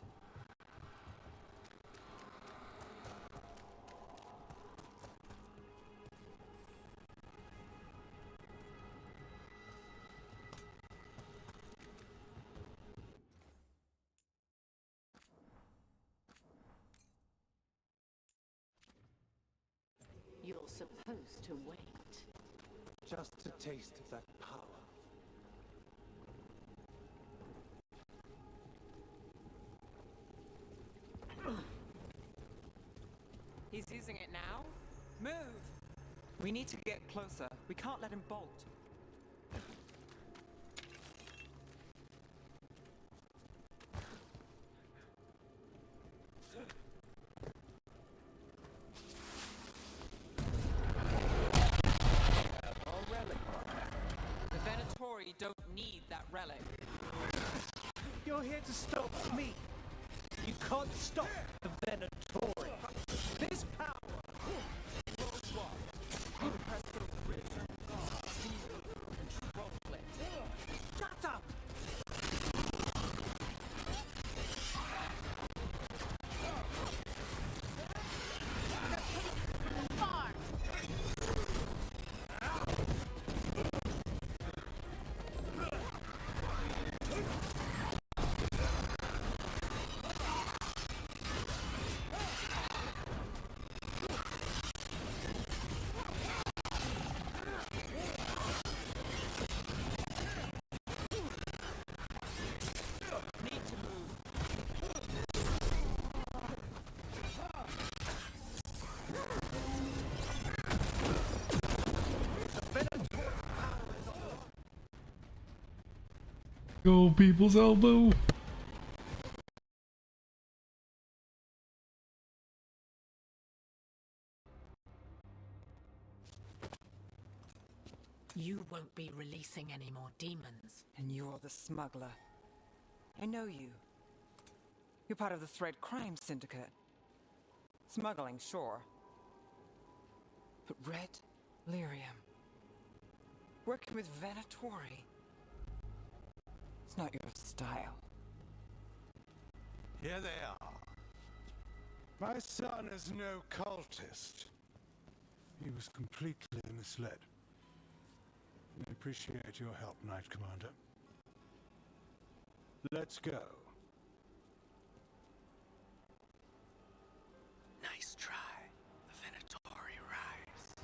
You're supposed to wait. Just a taste of that power. He's using it now? Move! We need to get closer. We can't let him bolt. The Venatori don't need that relic. You're here to stop me. You can't stop the Venatori. This power. You press those grids and control it. Shut up! Go, people's elbow! You won't be releasing any more demons. And you're the smuggler. I know you. You're part of the Thread Crime Syndicate. Smuggling, sure. But Red Lyrium. Working with Venatori. It's not your style. Here they are. My son is no cultist. He was completely misled. I appreciate your help, Knight Commander. Let's go. Nice try, the Venatori rise.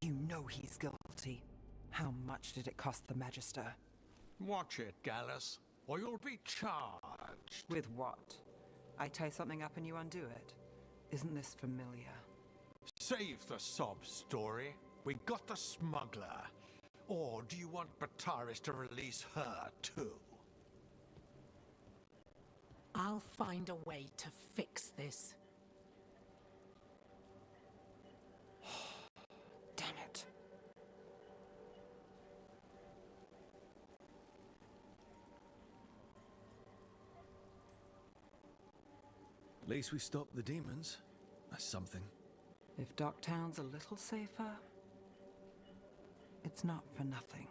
You know he's guilty. How much did it cost the Magister? Watch it, Gallus, or you'll be charged. With what? I tie something up and you undo it. Isn't this familiar? Save the sob story. We got the smuggler. Or do you want Bataris to release her, too? I'll find a way to fix this. Damn it. At least we stopped the demons. That's something. If Docktown's a little safer, it's not for nothing.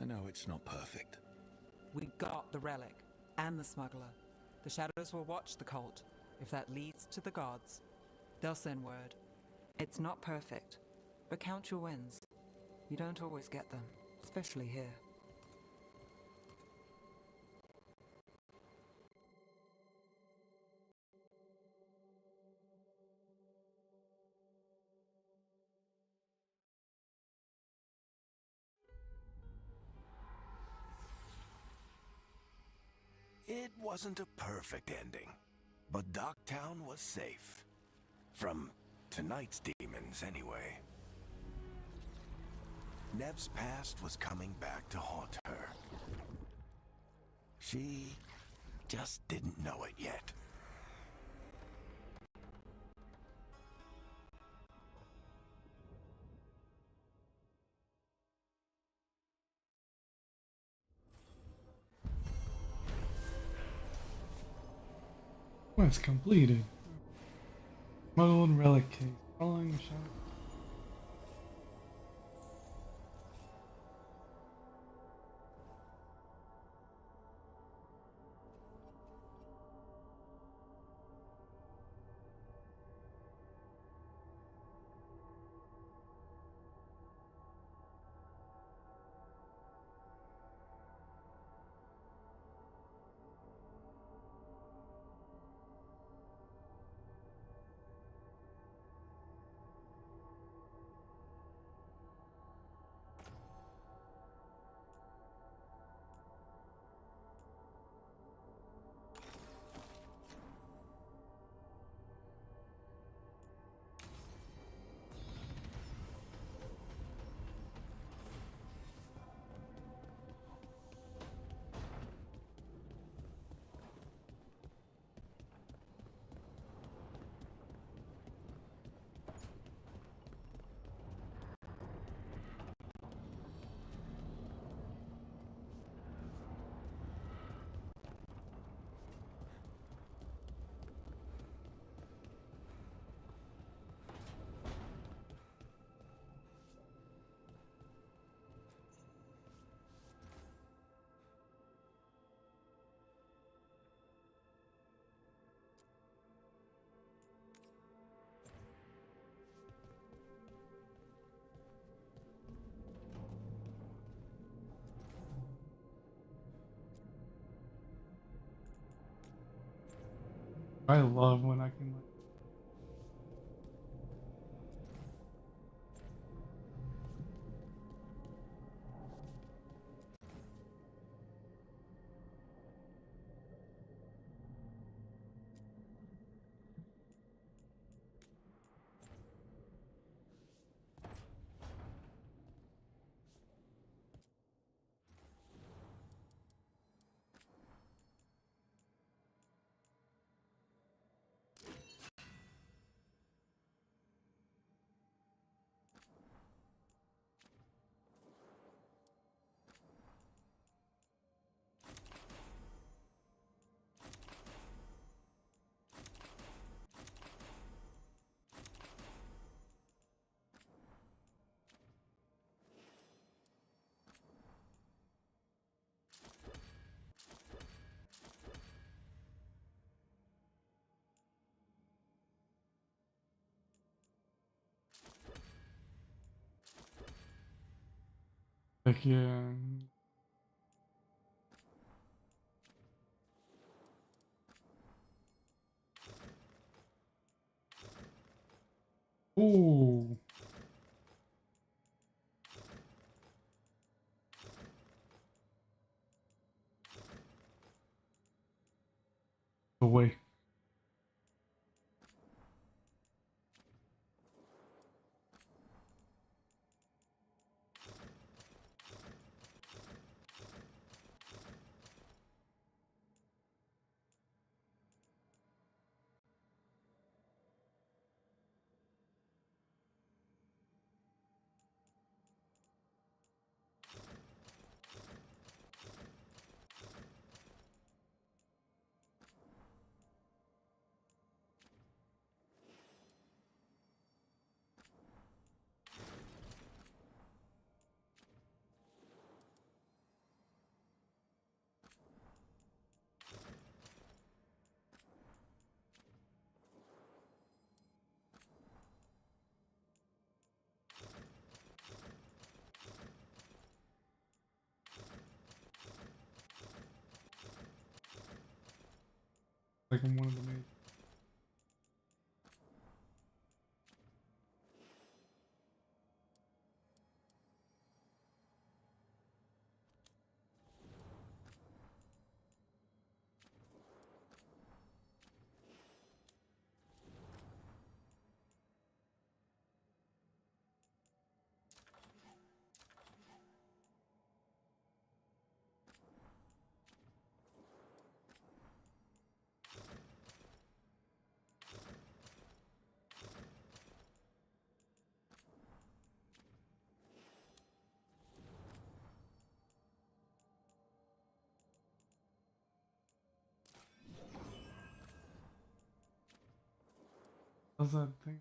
I know it's not perfect. We got the relic and the smuggler. The shadows will watch the cult. If that leads to the gods, they'll send word. It's not perfect, but count your wins. You don't always get them, especially here. It wasn't a perfect ending, but Docktown was safe. From tonight's demons, anyway. Nev's past was coming back to haunt her. She just didn't know it yet. Quest completed. Smuggled relic case. Following the shadow. I love when I can like Like, yeah. Ooh. Away. Like I'm one of the maids. How's that thing?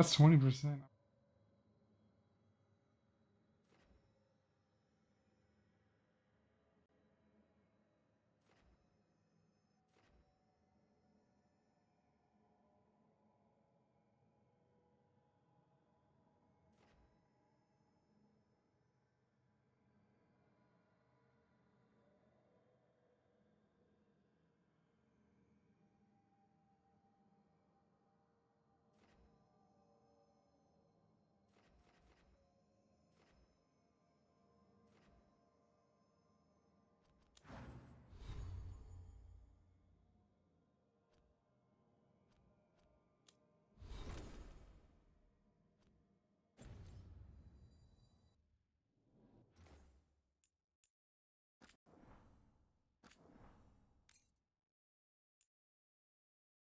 That's 20%.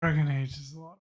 Dragon Age is a lot.